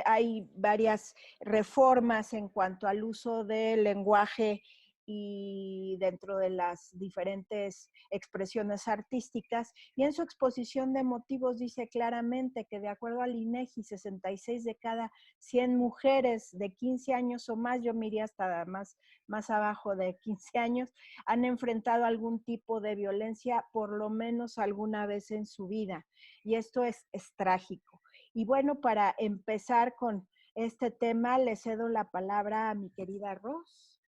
hay varias reformas en cuanto al uso del lenguaje y dentro de las diferentes expresiones artísticas. Y en su exposición de motivos dice claramente que de acuerdo al INEGI, 66 de cada 100 mujeres de 15 años o más, yo me iría hasta más abajo de 15 años, han enfrentado algún tipo de violencia por lo menos alguna vez en su vida. Y esto es trágico. Y bueno, para empezar con este tema, le cedo la palabra a mi querida Ros.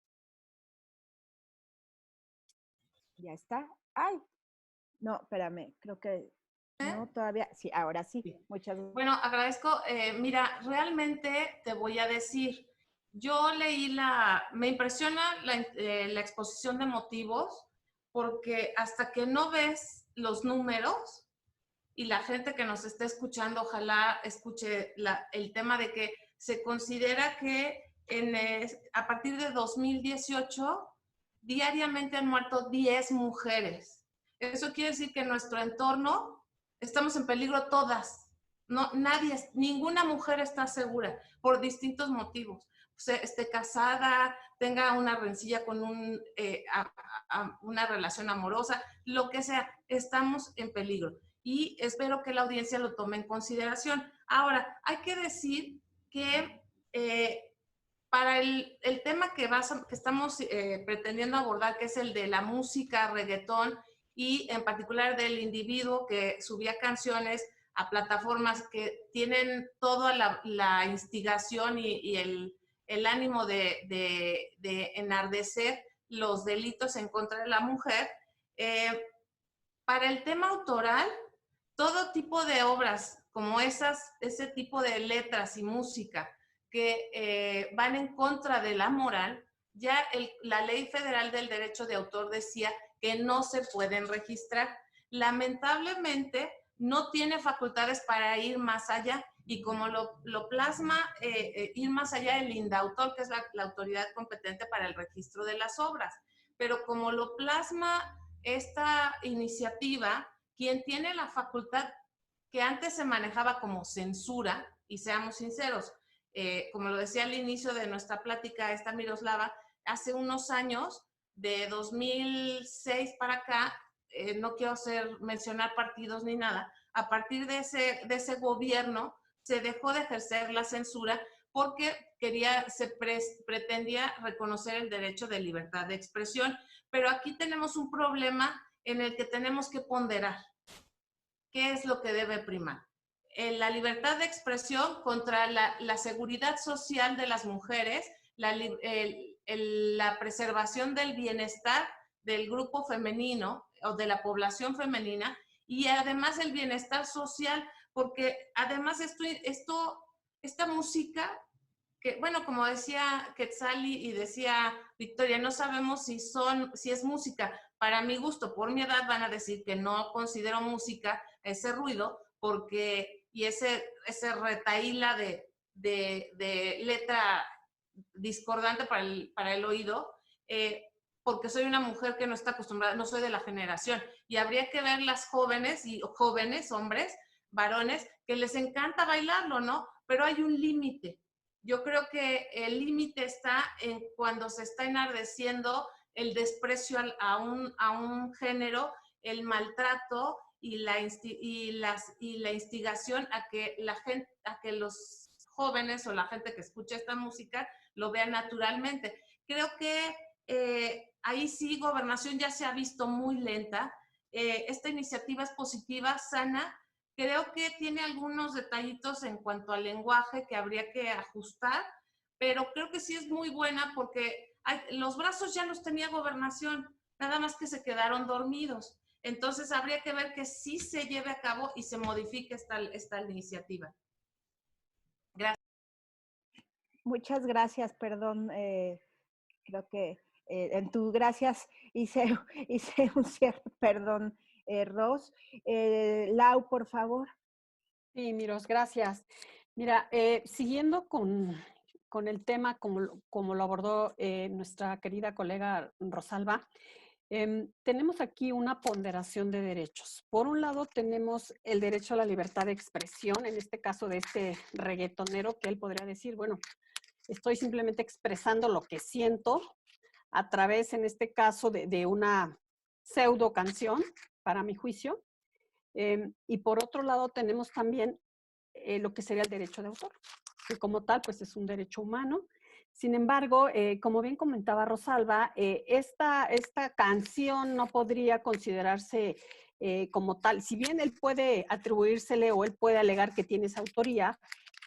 Ya está. Ay, no, espérame, creo que no, todavía. Sí, ahora sí. Muchas gracias. Bueno, agradezco. Mira, realmente te voy a decir, yo leí me impresiona la exposición de motivos, porque hasta que no ves los números y la gente que nos está escuchando, ojalá escuche el tema de que se considera que a partir de 2018 diariamente han muerto 10 mujeres. Eso quiere decir que en nuestro entorno estamos en peligro todas. No, ninguna mujer está segura por distintos motivos. Esté casada, tenga una rencilla con una relación amorosa, lo que sea, estamos en peligro. Y espero que la audiencia lo tome en consideración. Ahora, hay que decir que para el tema que estamos pretendiendo abordar, que es el de la música, reggaetón, y en particular del individuo que subía canciones a plataformas que tienen toda la instigación y el ánimo de enardecer los delitos en contra de la mujer. Para el tema autoral, todo tipo de obras como ese tipo de letras y música que van en contra de la moral, ya la Ley Federal del Derecho de Autor decía que no se pueden registrar. Lamentablemente, no tiene facultades para ir más allá, y como lo plasma ir más allá el INDAUTOR, que es la autoridad competente para el registro de las obras. Pero como lo plasma esta iniciativa, quien tiene la facultad, que antes se manejaba como censura, y seamos sinceros, como lo decía al inicio de nuestra plática esta Miroslava, hace unos años, de 2006 para acá, no quiero mencionar partidos ni nada, a partir de ese gobierno se dejó de ejercer la censura porque se pretendía reconocer el derecho de libertad de expresión. Pero aquí tenemos un problema en el que tenemos que ponderar qué es lo que debe primar. La libertad de expresión contra la seguridad social de las mujeres, la preservación del bienestar del grupo femenino o de la población femenina, y además el bienestar social, porque además esta música, que bueno, como decía Quetzali y decía Victoria, no sabemos si es música. Para mi gusto, por mi edad, van a decir que no considero música ese ruido, y ese retaíla de letra discordante para el oído, porque soy una mujer que no está acostumbrada, no soy de la generación, y habría que ver las jóvenes, hombres, varones, que les encanta bailarlo, ¿no? Pero hay un límite. Yo creo que el límite está en cuando se está enardeciendo el desprecio a un género, el maltrato y la instigación a que los jóvenes o la gente que escucha esta música lo vea naturalmente. Creo que ahí sí Gobernación ya se ha visto muy lenta. Esta iniciativa es positiva, sana. Creo que tiene algunos detallitos en cuanto al lenguaje que habría que ajustar, pero creo que sí es muy buena porque los brazos ya los tenía Gobernación, nada más que se quedaron dormidos. Entonces habría que ver que sí se lleve a cabo y se modifique esta iniciativa. Gracias. Muchas gracias, perdón, creo que en tu gracias hice un cierto perdón, Ros. Lau, por favor. Sí, Miros, gracias. Mira, siguiendo con el tema como lo abordó nuestra querida colega Rosalba, tenemos aquí una ponderación de derechos. Por un lado tenemos el derecho a la libertad de expresión, en este caso de este reggaetonero, que él podría decir, bueno, estoy simplemente expresando lo que siento a través, en este caso, de una pseudo canción, para mi juicio. Y por otro lado tenemos también lo que sería el derecho de autor, que como tal pues es un derecho humano. Sin embargo, como bien comentaba Rosalba, esta canción no podría considerarse como tal. Si bien él puede atribuírsele o él puede alegar que tiene esa autoría,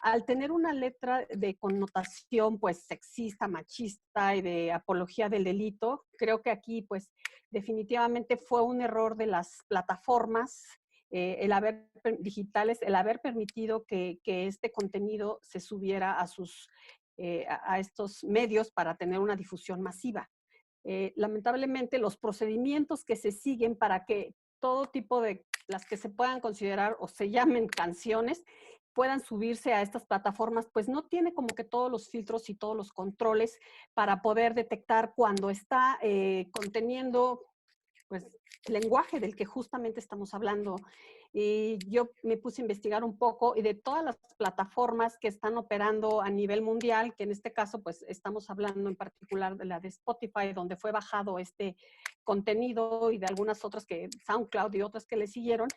al tener una letra de connotación pues sexista, machista y de apología del delito, creo que aquí pues definitivamente fue un error de las plataformas el haber digitales, el haber permitido que este contenido se subiera a estos medios para tener una difusión masiva. Lamentablemente, los procedimientos que se siguen para que todo tipo de las que se puedan considerar o se llamen canciones puedan subirse a estas plataformas, pues no tiene como que todos los filtros y todos los controles para poder detectar cuando está conteniendo pues lenguaje del que justamente estamos hablando. Y yo me puse a investigar un poco y de todas las plataformas que están operando a nivel mundial, que en este caso pues estamos hablando en particular de la de Spotify, donde fue bajado este contenido, y de algunas otras que SoundCloud y otras que le siguieron,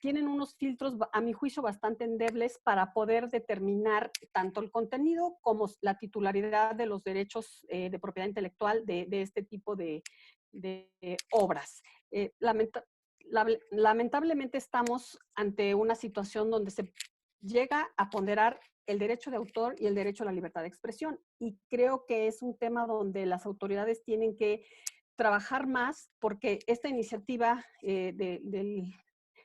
tienen unos filtros, a mi juicio, bastante endebles para poder determinar tanto el contenido como la titularidad de los derechos de propiedad intelectual de este tipo de obras. Lamentablemente estamos ante una situación donde se llega a ponderar el derecho de autor y el derecho a la libertad de expresión. Y creo que es un tema donde las autoridades tienen que trabajar más, porque esta iniciativa del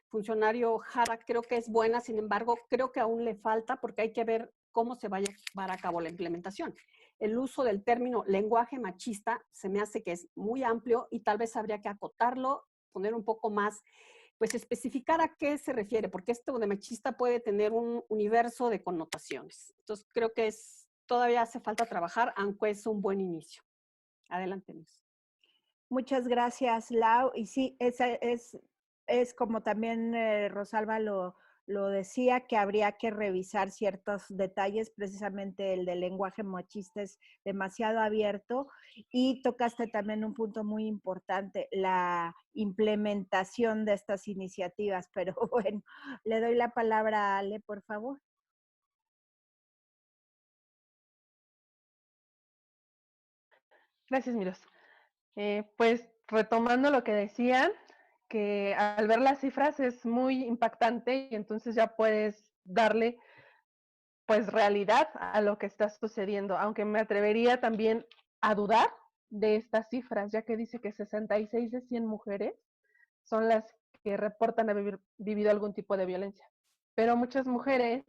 funcionario Jara creo que es buena, sin embargo, creo que aún le falta, porque hay que ver cómo se vaya a llevar a cabo la implementación. El uso del término lenguaje machista se me hace que es muy amplio y tal vez habría que acotarlo, poner un poco más, pues especificar a qué se refiere, porque esto de machista puede tener un universo de connotaciones. Entonces creo que todavía hace falta trabajar, aunque es un buen inicio. Adelante, Luis. Muchas gracias, Lau. Y sí, es como también Rosalba lo decía, que habría que revisar ciertos detalles, precisamente el del lenguaje machista es demasiado abierto, y tocaste también un punto muy importante, la implementación de estas iniciativas. Pero bueno, le doy la palabra a Ale, por favor. Gracias, Miros. Pues retomando lo que decían, que al ver las cifras es muy impactante y entonces ya puedes darle pues realidad a lo que está sucediendo, aunque me atrevería también a dudar de estas cifras, ya que dice que 66 de 100 mujeres son las que reportan haber vivido algún tipo de violencia. Pero muchas mujeres,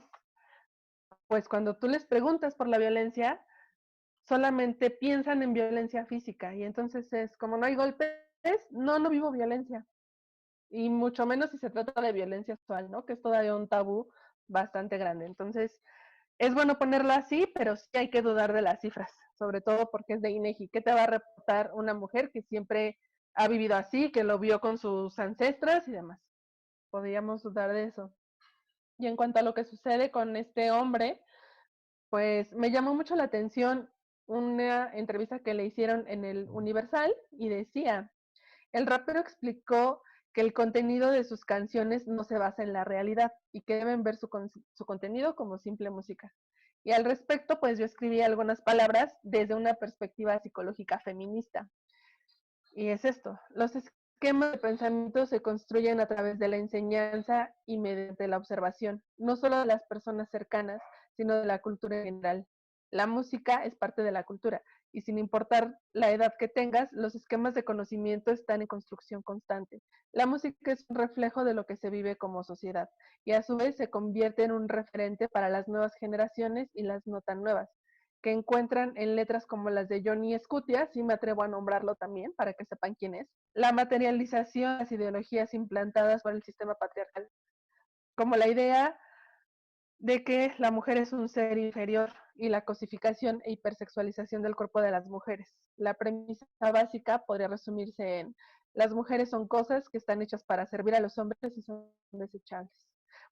pues cuando tú les preguntas por la violencia, solamente piensan en violencia física, y entonces es como no hay golpes, no vivo violencia. Y mucho menos si se trata de violencia sexual, ¿no? Que es todavía un tabú bastante grande. Entonces, es bueno ponerlo así, pero sí hay que dudar de las cifras, sobre todo porque es de INEGI. ¿Qué te va a reportar una mujer que siempre ha vivido así, que lo vio con sus ancestras y demás? Podríamos dudar de eso. Y en cuanto a lo que sucede con este hombre, pues me llamó mucho la atención una entrevista que le hicieron en el Universal y decía, el rapero explicó que el contenido de sus canciones no se basa en la realidad y que deben ver su contenido como simple música. Y al respecto, pues yo escribí algunas palabras desde una perspectiva psicológica feminista. Y es esto, los esquemas de pensamiento se construyen a través de la enseñanza y mediante la observación, no solo de las personas cercanas, sino de la cultura en general. La música es parte de la cultura, y sin importar la edad que tengas, los esquemas de conocimiento están en construcción constante. La música es un reflejo de lo que se vive como sociedad, y a su vez se convierte en un referente para las nuevas generaciones y las no tan nuevas, que encuentran en letras como las de Johnny Scutia, si me atrevo a nombrarlo también, para que sepan quién es, la materialización de las ideologías implantadas por el sistema patriarcal, como la idea de que la mujer es un ser inferior y la cosificación e hipersexualización del cuerpo de las mujeres. La premisa básica podría resumirse en: las mujeres son cosas que están hechas para servir a los hombres y son desechables.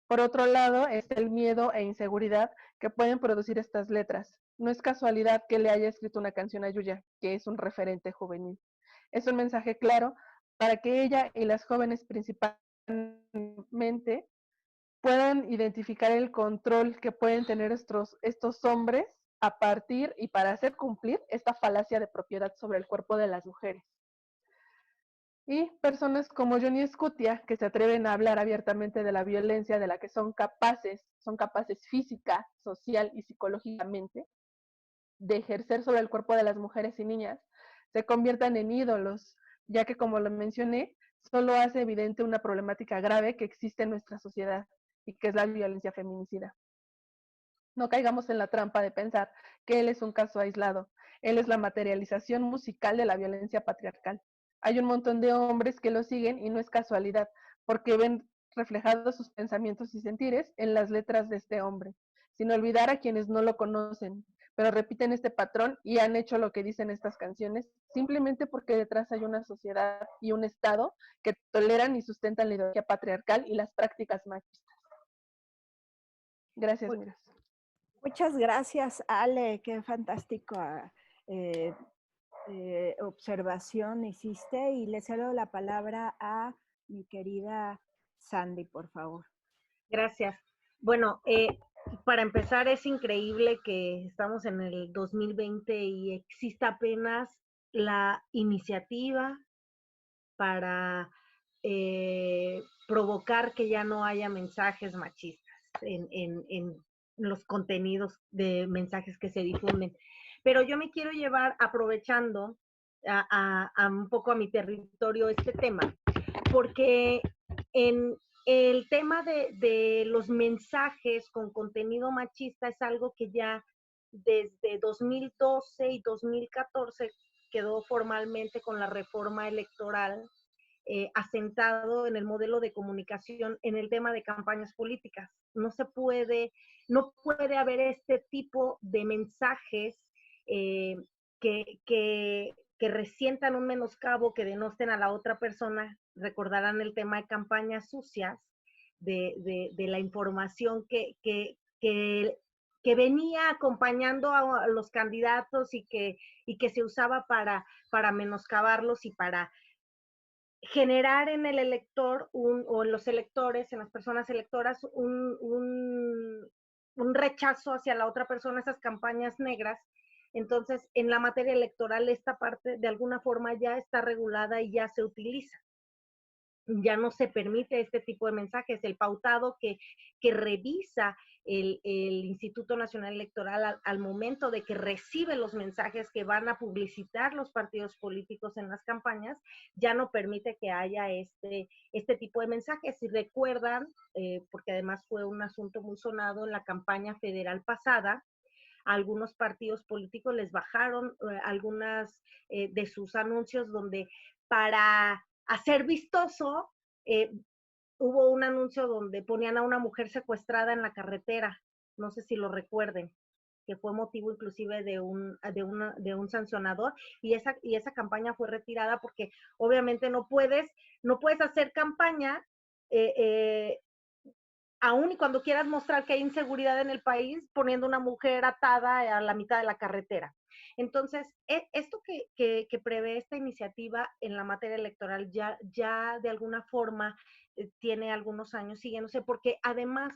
Por otro lado, está el miedo e inseguridad que pueden producir estas letras, No es casualidad que le haya escrito una canción a Yuya, que es un referente juvenil. Es un mensaje claro para que ella y las jóvenes principalmente puedan identificar el control que pueden tener estos hombres a partir y para hacer cumplir esta falacia de propiedad sobre el cuerpo de las mujeres. Y personas como Johnny Scutia, que se atreven a hablar abiertamente de la violencia de la que son capaces física, social y psicológicamente, de ejercer sobre el cuerpo de las mujeres y niñas, se conviertan en ídolos, ya que, como lo mencioné, solo hace evidente una problemática grave que existe en nuestra sociedad y que es la violencia feminicida. No caigamos en la trampa de pensar que él es un caso aislado. Él es la materialización musical de la violencia patriarcal. Hay un montón de hombres que lo siguen y no es casualidad, porque ven reflejados sus pensamientos y sentires en las letras de este hombre, sin olvidar a quienes no lo conocen, pero repiten este patrón y han hecho lo que dicen estas canciones, simplemente porque detrás hay una sociedad y un Estado que toleran y sustentan la ideología patriarcal y las prácticas machistas. Gracias, Miras. Muchas gracias, Ale, qué fantástica observación hiciste, y le cedo la palabra a mi querida Sandy, por favor. Gracias. Bueno, para empezar, es increíble que estamos en el 2020 y exista apenas la iniciativa para provocar que ya no haya mensajes machistas en los contenidos de mensajes que se difunden. Pero yo me quiero llevar, aprovechando a un poco a mi territorio este tema, porque en el tema de los mensajes con contenido machista es algo que ya desde 2012 y 2014 quedó formalmente con la reforma electoral asentado en el modelo de comunicación en el tema de campañas políticas. No puede haber este tipo de mensajes que resientan un menoscabo, que denosten a la otra persona. Recordarán el tema de campañas sucias, de la información que venía acompañando a los candidatos y que se usaba para menoscabarlos y para generar en el elector o en los electores, en las personas electoras, un rechazo hacia la otra persona, esas campañas negras. Entonces, en la materia electoral, esta parte de alguna forma ya está regulada y ya se utiliza. Ya no se permite este tipo de mensajes. El pautado que revisa el Instituto Nacional Electoral al momento de que recibe los mensajes que van a publicitar los partidos políticos en las campañas, ya no permite que haya este tipo de mensajes. Si recuerdan, porque además fue un asunto muy sonado en la campaña federal pasada, algunos partidos políticos les bajaron algunas de sus anuncios donde para hacer vistoso, hubo un anuncio donde ponían a una mujer secuestrada en la carretera, no sé si lo recuerden, que fue motivo inclusive de un sancionador, y esa campaña fue retirada porque obviamente no puedes hacer campaña aún y cuando quieras mostrar que hay inseguridad en el país, poniendo una mujer atada a la mitad de la carretera. Entonces, esto que prevé esta iniciativa en la materia electoral ya de alguna forma tiene algunos años siguiéndose, porque además,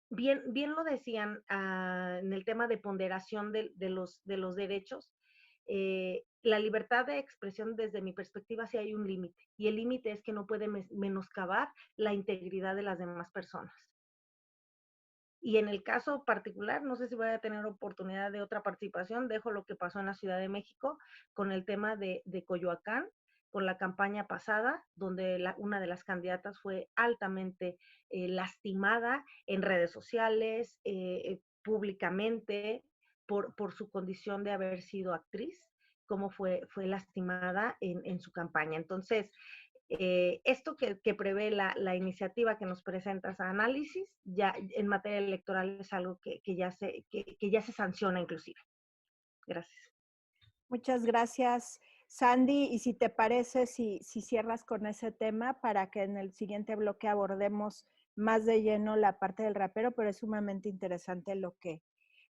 bien lo decían en el tema de ponderación de los derechos, la libertad de expresión desde mi perspectiva sí hay un límite, y el límite es que no puede menoscabar la integridad de las demás personas. Y en el caso particular, no sé si voy a tener oportunidad de otra participación, dejo lo que pasó en la Ciudad de México con el tema de Coyoacán, con la campaña pasada, donde una de las candidatas fue altamente lastimada en redes sociales, públicamente, por su condición de haber sido actriz, cómo fue lastimada en su campaña. Entonces, esto que prevé la iniciativa que nos presentas a análisis, ya en materia electoral es algo que ya se sanciona inclusive. Gracias. Muchas gracias, Sandy. Y si te parece, si cierras con ese tema para que en el siguiente bloque abordemos más de lleno la parte del rapero, pero es sumamente interesante lo que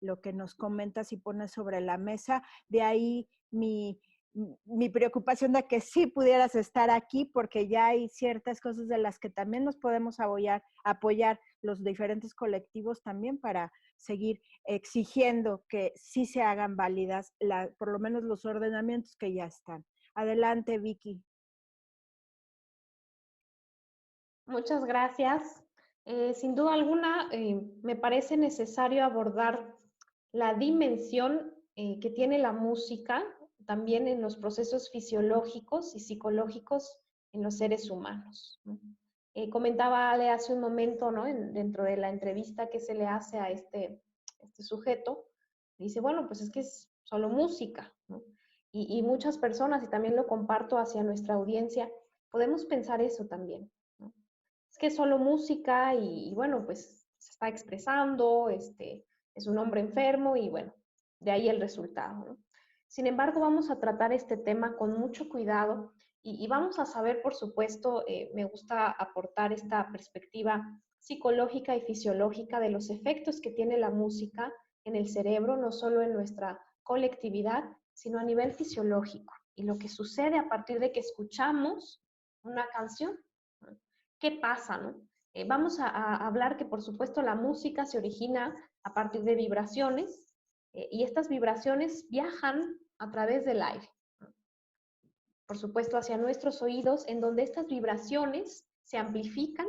lo que nos comentas y pones sobre la mesa. De ahí mi preocupación de que sí pudieras estar aquí, porque ya hay ciertas cosas de las que también nos podemos apoyar los diferentes colectivos también para seguir exigiendo que sí se hagan válidas por lo menos los ordenamientos que ya están. Adelante, Vicky. Muchas gracias. Sin duda alguna, me parece necesario abordar la dimensión que tiene la música también en los procesos fisiológicos y psicológicos en los seres humanos, ¿no? Comentaba Ale hace un momento, ¿no? Dentro de la entrevista que se le hace a este sujeto, dice, bueno, pues es que es solo música, ¿no? Y muchas personas, y también lo comparto hacia nuestra audiencia, podemos pensar eso también, ¿no? Es que es solo música y bueno, pues se está expresando, es un hombre enfermo y bueno, de ahí el resultado, ¿no? Sin embargo, vamos a tratar este tema con mucho cuidado y vamos a saber, por supuesto, me gusta aportar esta perspectiva psicológica y fisiológica de los efectos que tiene la música en el cerebro, no solo en nuestra colectividad, sino a nivel fisiológico y lo que sucede a partir de que escuchamos una canción. ¿Qué pasa, no? Vamos a hablar que, por supuesto, la música se origina a partir de vibraciones y estas vibraciones viajan a través del aire, ¿no? Por supuesto, hacia nuestros oídos, en donde estas vibraciones se amplifican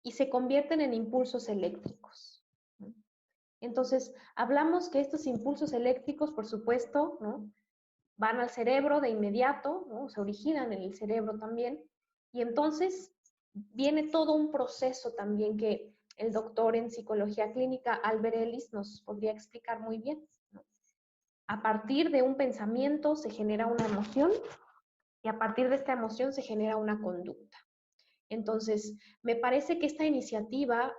y se convierten en impulsos eléctricos, ¿no? Entonces, hablamos que estos impulsos eléctricos, por supuesto, ¿no?, van al cerebro de inmediato, ¿no?, se originan en el cerebro también, y entonces viene todo un proceso también que el doctor en psicología clínica, Albert Ellis, nos podría explicar muy bien, ¿no? A partir de un pensamiento se genera una emoción y a partir de esta emoción se genera una conducta. Entonces, me parece que esta iniciativa,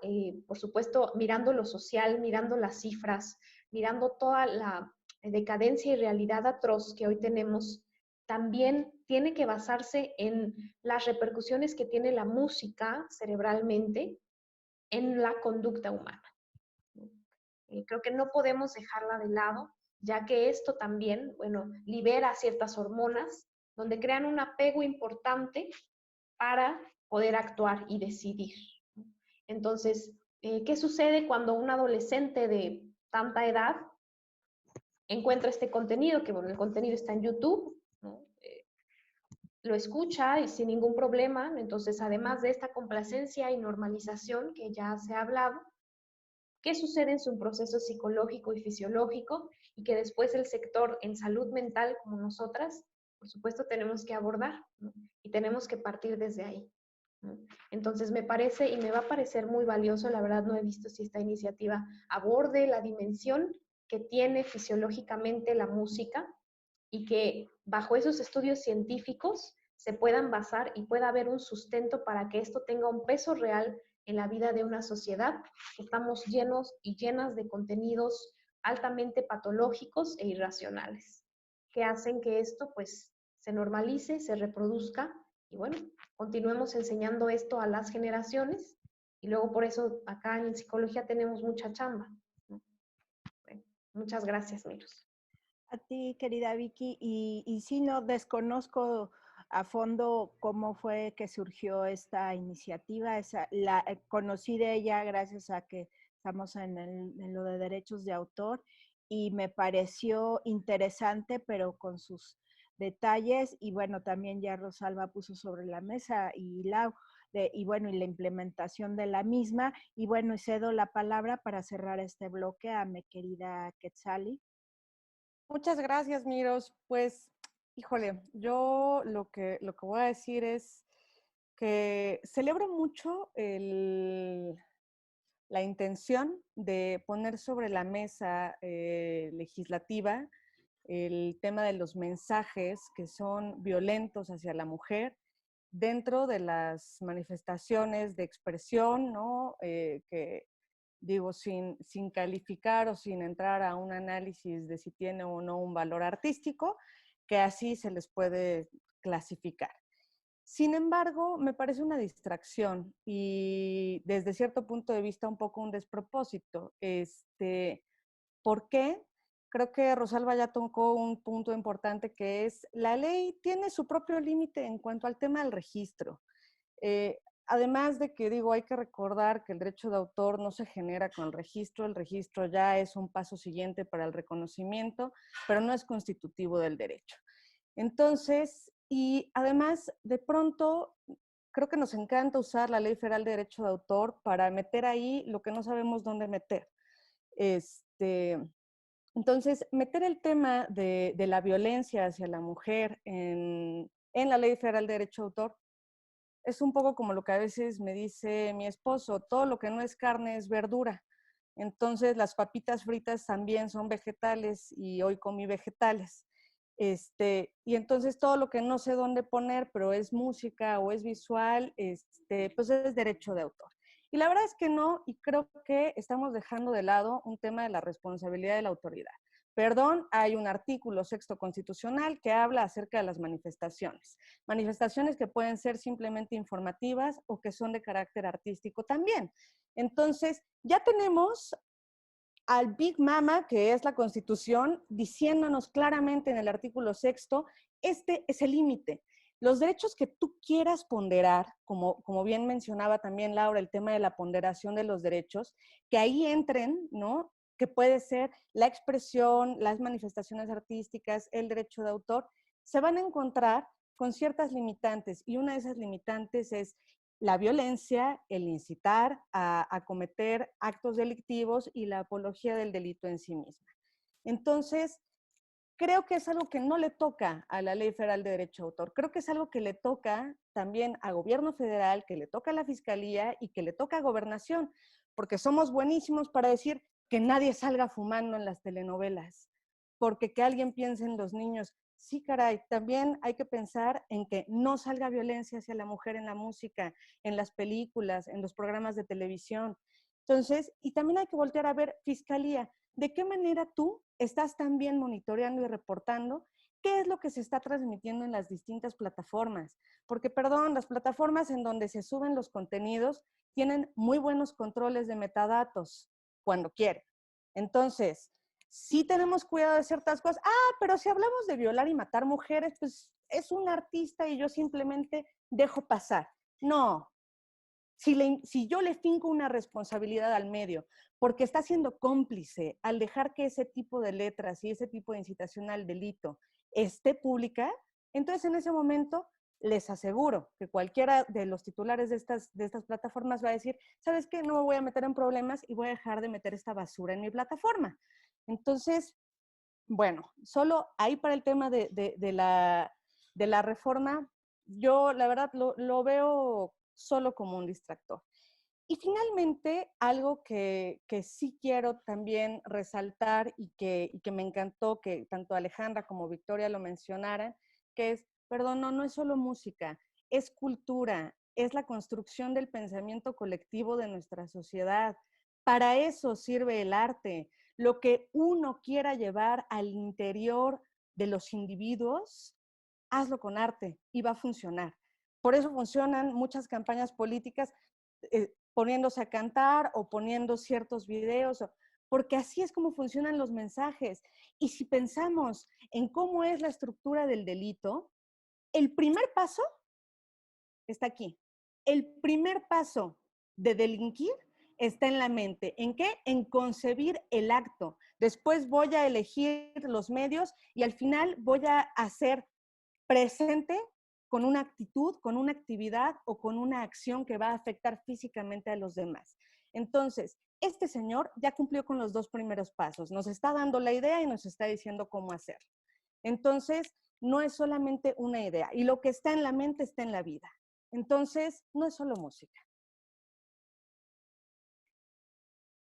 por supuesto, mirando lo social, mirando las cifras, mirando toda la decadencia y realidad atroz que hoy tenemos, también tiene que basarse en las repercusiones que tiene la música cerebralmente en la conducta humana. Creo que no podemos dejarla de lado, ya que esto también, bueno, libera ciertas hormonas donde crean un apego importante para poder actuar y decidir. Entonces, ¿qué sucede cuando un adolescente de tanta edad encuentra este contenido? Que bueno, el contenido está en YouTube, ¿no? Lo escucha y sin ningún problema. Entonces, además de esta complacencia y normalización que ya se ha hablado, ¿qué sucede en su proceso psicológico y fisiológico? Y que después el sector en salud mental, como nosotras, por supuesto, tenemos que abordar, ¿no? Y tenemos que partir desde ahí, ¿no? Entonces, me parece y me va a parecer muy valioso, la verdad no he visto si esta iniciativa aborde la dimensión que tiene fisiológicamente la música y que bajo esos estudios científicos se puedan basar y pueda haber un sustento para que esto tenga un peso real en la vida de una sociedad. Estamos llenos y llenas de contenidos altamente patológicos e irracionales, que hacen que esto pues se normalice, se reproduzca y bueno, continuemos enseñando esto a las generaciones y luego por eso acá en psicología tenemos mucha chamba, ¿no? Bueno, muchas gracias, Miros. A ti, querida Vicky, y sí, no desconozco a fondo cómo fue que surgió esta iniciativa. Conocí de ella gracias a que estamos en lo de derechos de autor y me pareció interesante, pero con sus detalles. Y bueno, también ya Rosalba puso sobre la mesa y Lau, y bueno, y la implementación de la misma. Y bueno, y cedo la palabra para cerrar este bloque a mi querida Quetzali. Muchas gracias, Miros. Pues, híjole, yo lo que voy a decir es que celebro mucho la intención de poner sobre la mesa legislativa el tema de los mensajes que son violentos hacia la mujer dentro de las manifestaciones de expresión, ¿no? Que digo, sin calificar o sin entrar a un análisis de si tiene o no un valor artístico, que así se les puede clasificar. Sin embargo, me parece una distracción y desde cierto punto de vista un poco un despropósito, ¿Por qué? Creo que Rosalba ya tocó un punto importante, que es la ley tiene su propio límite en cuanto al tema del registro. Además de que, digo, hay que recordar que el derecho de autor no se genera con el registro ya es un paso siguiente para el reconocimiento, pero no es constitutivo del derecho. Entonces, y además, de pronto, creo que nos encanta usar la Ley Federal de Derecho de Autor para meter ahí lo que no sabemos dónde meter. Entonces, meter el tema de la violencia hacia la mujer en la Ley Federal de Derecho de Autor es un poco como lo que a veces me dice mi esposo: todo lo que no es carne es verdura. Entonces, las papitas fritas también son vegetales y hoy comí vegetales. Y entonces todo lo que no sé dónde poner, pero es música o es visual, pues es derecho de autor. Y la verdad es que no, y creo que estamos dejando de lado un tema de la responsabilidad de la autoridad. Perdón, hay un artículo 6º constitucional que habla acerca de las manifestaciones. Manifestaciones que pueden ser simplemente informativas o que son de carácter artístico también. Entonces, ya tenemos al Big Mama, que es la Constitución, diciéndonos claramente en el artículo 6º, este es el límite. Los derechos que tú quieras ponderar, como bien mencionaba también Laura, el tema de la ponderación de los derechos, que ahí entren, ¿no? Que puede ser la expresión, las manifestaciones artísticas, el derecho de autor, se van a encontrar con ciertas limitantes, y una de esas limitantes es la violencia, el incitar a cometer actos delictivos y la apología del delito en sí misma. Entonces, creo que es algo que no le toca a la Ley Federal de Derecho de Autor. Creo que es algo que le toca también al gobierno federal, que le toca a la Fiscalía y que le toca a Gobernación, porque somos buenísimos para decir que nadie salga fumando en las telenovelas, porque que alguien piense en los niños. Sí, caray, también hay que pensar en que no salga violencia hacia la mujer en la música, en las películas, en los programas de televisión. Entonces, y también hay que voltear a ver Fiscalía. ¿De qué manera tú estás también monitoreando y reportando qué es lo que se está transmitiendo en las distintas plataformas? Porque, perdón, las plataformas en donde se suben los contenidos tienen muy buenos controles de metadatos cuando quieren. Entonces, sí tenemos cuidado de ciertas cosas. Pero si hablamos de violar y matar mujeres, pues es un artista y yo simplemente dejo pasar. No. Si yo le finco una responsabilidad al medio porque está siendo cómplice al dejar que ese tipo de letras y ese tipo de incitación al delito esté pública, entonces en ese momento les aseguro que cualquiera de los titulares de estas plataformas va a decir: ¿sabes qué? No me voy a meter en problemas y voy a dejar de meter esta basura en mi plataforma. Entonces, bueno, solo ahí para el tema de la reforma, yo la verdad lo veo solo como un distractor. Y finalmente, algo que sí quiero también resaltar y que me encantó que tanto Alejandra como Victoria lo mencionaran, que es, perdón, no es solo música, es cultura, es la construcción del pensamiento colectivo de nuestra sociedad. Para eso sirve el arte. Lo que uno quiera llevar al interior de los individuos, hazlo con arte y va a funcionar. Por eso funcionan muchas campañas políticas poniéndose a cantar o poniendo ciertos videos, porque así es como funcionan los mensajes. Y si pensamos en cómo es la estructura del delito, el primer paso está aquí. El primer paso de delinquir está en la mente. ¿En qué? En concebir el acto. Después voy a elegir los medios y al final voy a hacer presente con una actitud, con una actividad o con una acción que va a afectar físicamente a los demás. Entonces, este señor ya cumplió con los 2 primeros pasos. Nos está dando la idea y nos está diciendo cómo hacerlo. Entonces, no es solamente una idea. Y lo que está en la mente está en la vida. Entonces, no es solo música.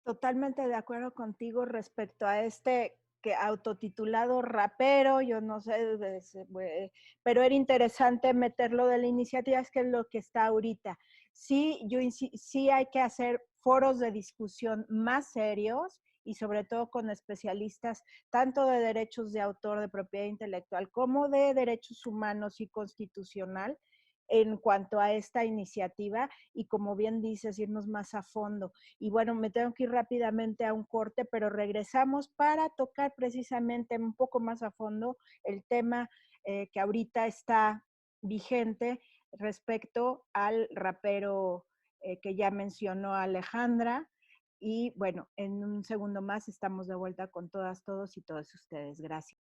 Totalmente de acuerdo contigo respecto a este que autotitulado rapero, yo no sé, pero era interesante meterlo de la iniciativa, es que es lo que está ahorita. Sí, sí hay que hacer foros de discusión más serios y sobre todo con especialistas tanto de derechos de autor, de propiedad intelectual, como de derechos humanos y constitucional, en cuanto a esta iniciativa y, como bien dices, irnos más a fondo. Y bueno, me tengo que ir rápidamente a un corte, pero regresamos para tocar precisamente un poco más a fondo el tema que ahorita está vigente respecto al rapero que ya mencionó Alejandra. Y bueno, en un segundo más estamos de vuelta con todas, todos y todos ustedes. Gracias.